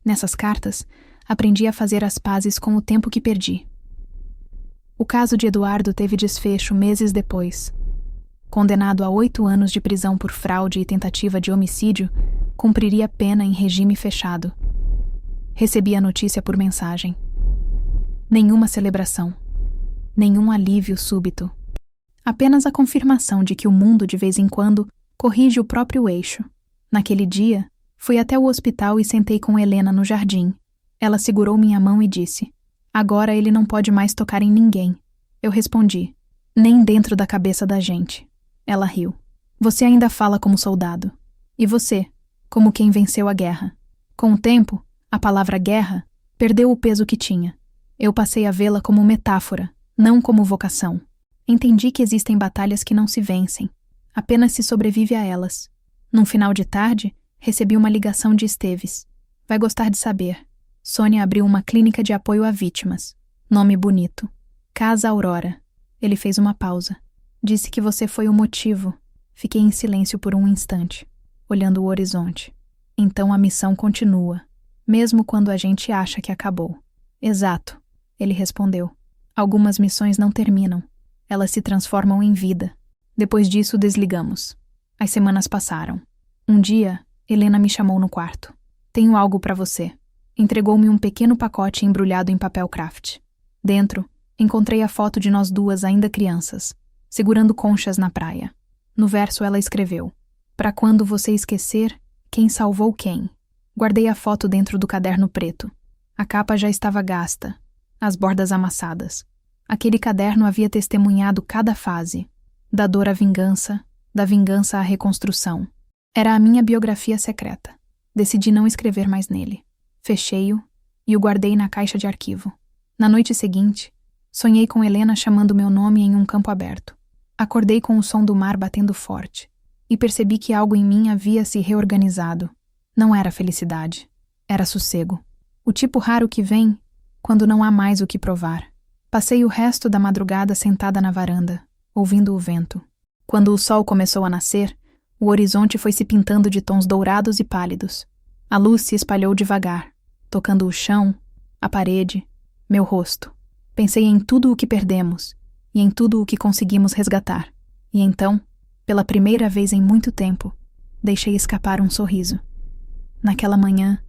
Nessas cartas, aprendi a fazer as pazes com o tempo que perdi. O caso de Eduardo teve desfecho meses depois. Condenado a 8 anos de prisão por fraude e tentativa de homicídio, cumpriria pena em regime fechado. Recebi a notícia por mensagem. Nenhuma celebração. Nenhum alívio súbito. Apenas a confirmação de que o mundo, de vez em quando, corrige o próprio eixo. Naquele dia, fui até o hospital e sentei com Helena no jardim. Ela segurou minha mão e disse: "Agora ele não pode mais tocar em ninguém." Eu respondi: "Nem dentro da cabeça da gente." Ela riu. "Você ainda fala como soldado. E você, como quem venceu a guerra." Com o tempo, a palavra guerra perdeu o peso que tinha. Eu passei a vê-la como metáfora, não como vocação. Entendi que existem batalhas que não se vencem, apenas se sobrevive a elas. Num final de tarde, recebi uma ligação de Esteves. Vai gostar de saber. Sônia abriu uma clínica de apoio a vítimas. Nome bonito. Casa Aurora. Ele fez uma pausa. Disse que você foi o motivo. Fiquei em silêncio por um instante, olhando o horizonte. Então a missão continua, mesmo quando a gente acha que acabou. Exato, ele respondeu. Algumas missões não terminam. Elas se transformam em vida. Depois disso, desligamos. As semanas passaram. Um dia, Helena me chamou no quarto. Tenho algo para você. Entregou-me um pequeno pacote embrulhado em papel craft. Dentro, encontrei a foto de nós duas ainda crianças, segurando conchas na praia. No verso ela escreveu: "Para quando você esquecer, quem salvou quem?" Guardei a foto dentro do caderno preto. A capa já estava gasta, as bordas amassadas. Aquele caderno havia testemunhado cada fase, da dor à vingança, da vingança à reconstrução. Era a minha biografia secreta. Decidi não escrever mais nele. Fechei-o e o guardei na caixa de arquivo. Na noite seguinte, sonhei com Helena chamando meu nome em um campo aberto. Acordei com o som do mar batendo forte e percebi que algo em mim havia se reorganizado. Não era felicidade, era sossego. O tipo raro que vem quando não há mais o que provar. Passei o resto da madrugada sentada na varanda, ouvindo o vento. Quando o sol começou a nascer, o horizonte foi se pintando de tons dourados e pálidos. A luz se espalhou devagar, tocando o chão, a parede, meu rosto. Pensei em tudo o que perdemos e em tudo o que conseguimos resgatar. E então, pela primeira vez em muito tempo, deixei escapar um sorriso. Naquela manhã,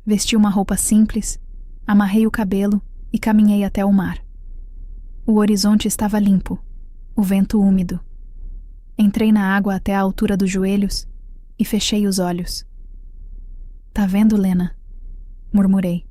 vesti uma roupa simples, amarrei o cabelo e caminhei até o mar. O horizonte estava limpo, o vento úmido. Entrei na água até a altura dos joelhos e fechei os olhos. "Tá vendo, Lena?" murmurei.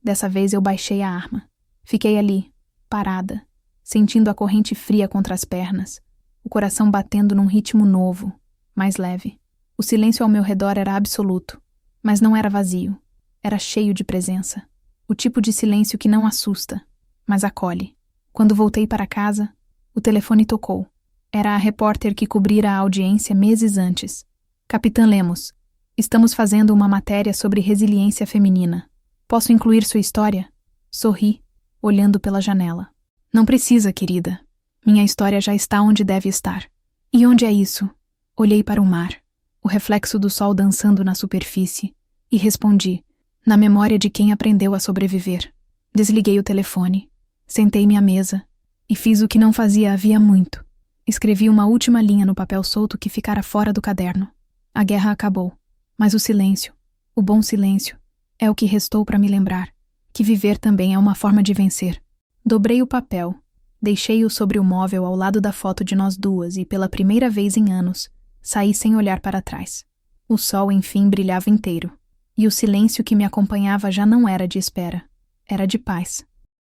Dessa vez eu baixei a arma. Fiquei ali, parada, sentindo a corrente fria contra as pernas, o coração batendo num ritmo novo, mais leve. O silêncio ao meu redor era absoluto, mas não era vazio. Era cheio de presença. O tipo de silêncio que não assusta, mas acolhe. Quando voltei para casa, o telefone tocou. Era a repórter que cobrira a audiência meses antes. "Capitã Lemos, estamos fazendo uma matéria sobre resiliência feminina. Posso incluir sua história?" Sorri, olhando pela janela. "Não precisa, querida. Minha história já está onde deve estar." "E onde é isso?" Olhei para o mar, o reflexo do sol dançando na superfície, e respondi: "Na memória de quem aprendeu a sobreviver." Desliguei o telefone, sentei-me à mesa e fiz o que não fazia havia muito. Escrevi uma última linha no papel solto que ficara fora do caderno. A guerra acabou, mas o silêncio, o bom silêncio, é o que restou para me lembrar que viver também é uma forma de vencer. Dobrei o papel, deixei-o sobre o móvel ao lado da foto de nós duas e, pela primeira vez em anos, saí sem olhar para trás. O sol, enfim, brilhava inteiro, e o silêncio que me acompanhava já não era de espera, era de paz.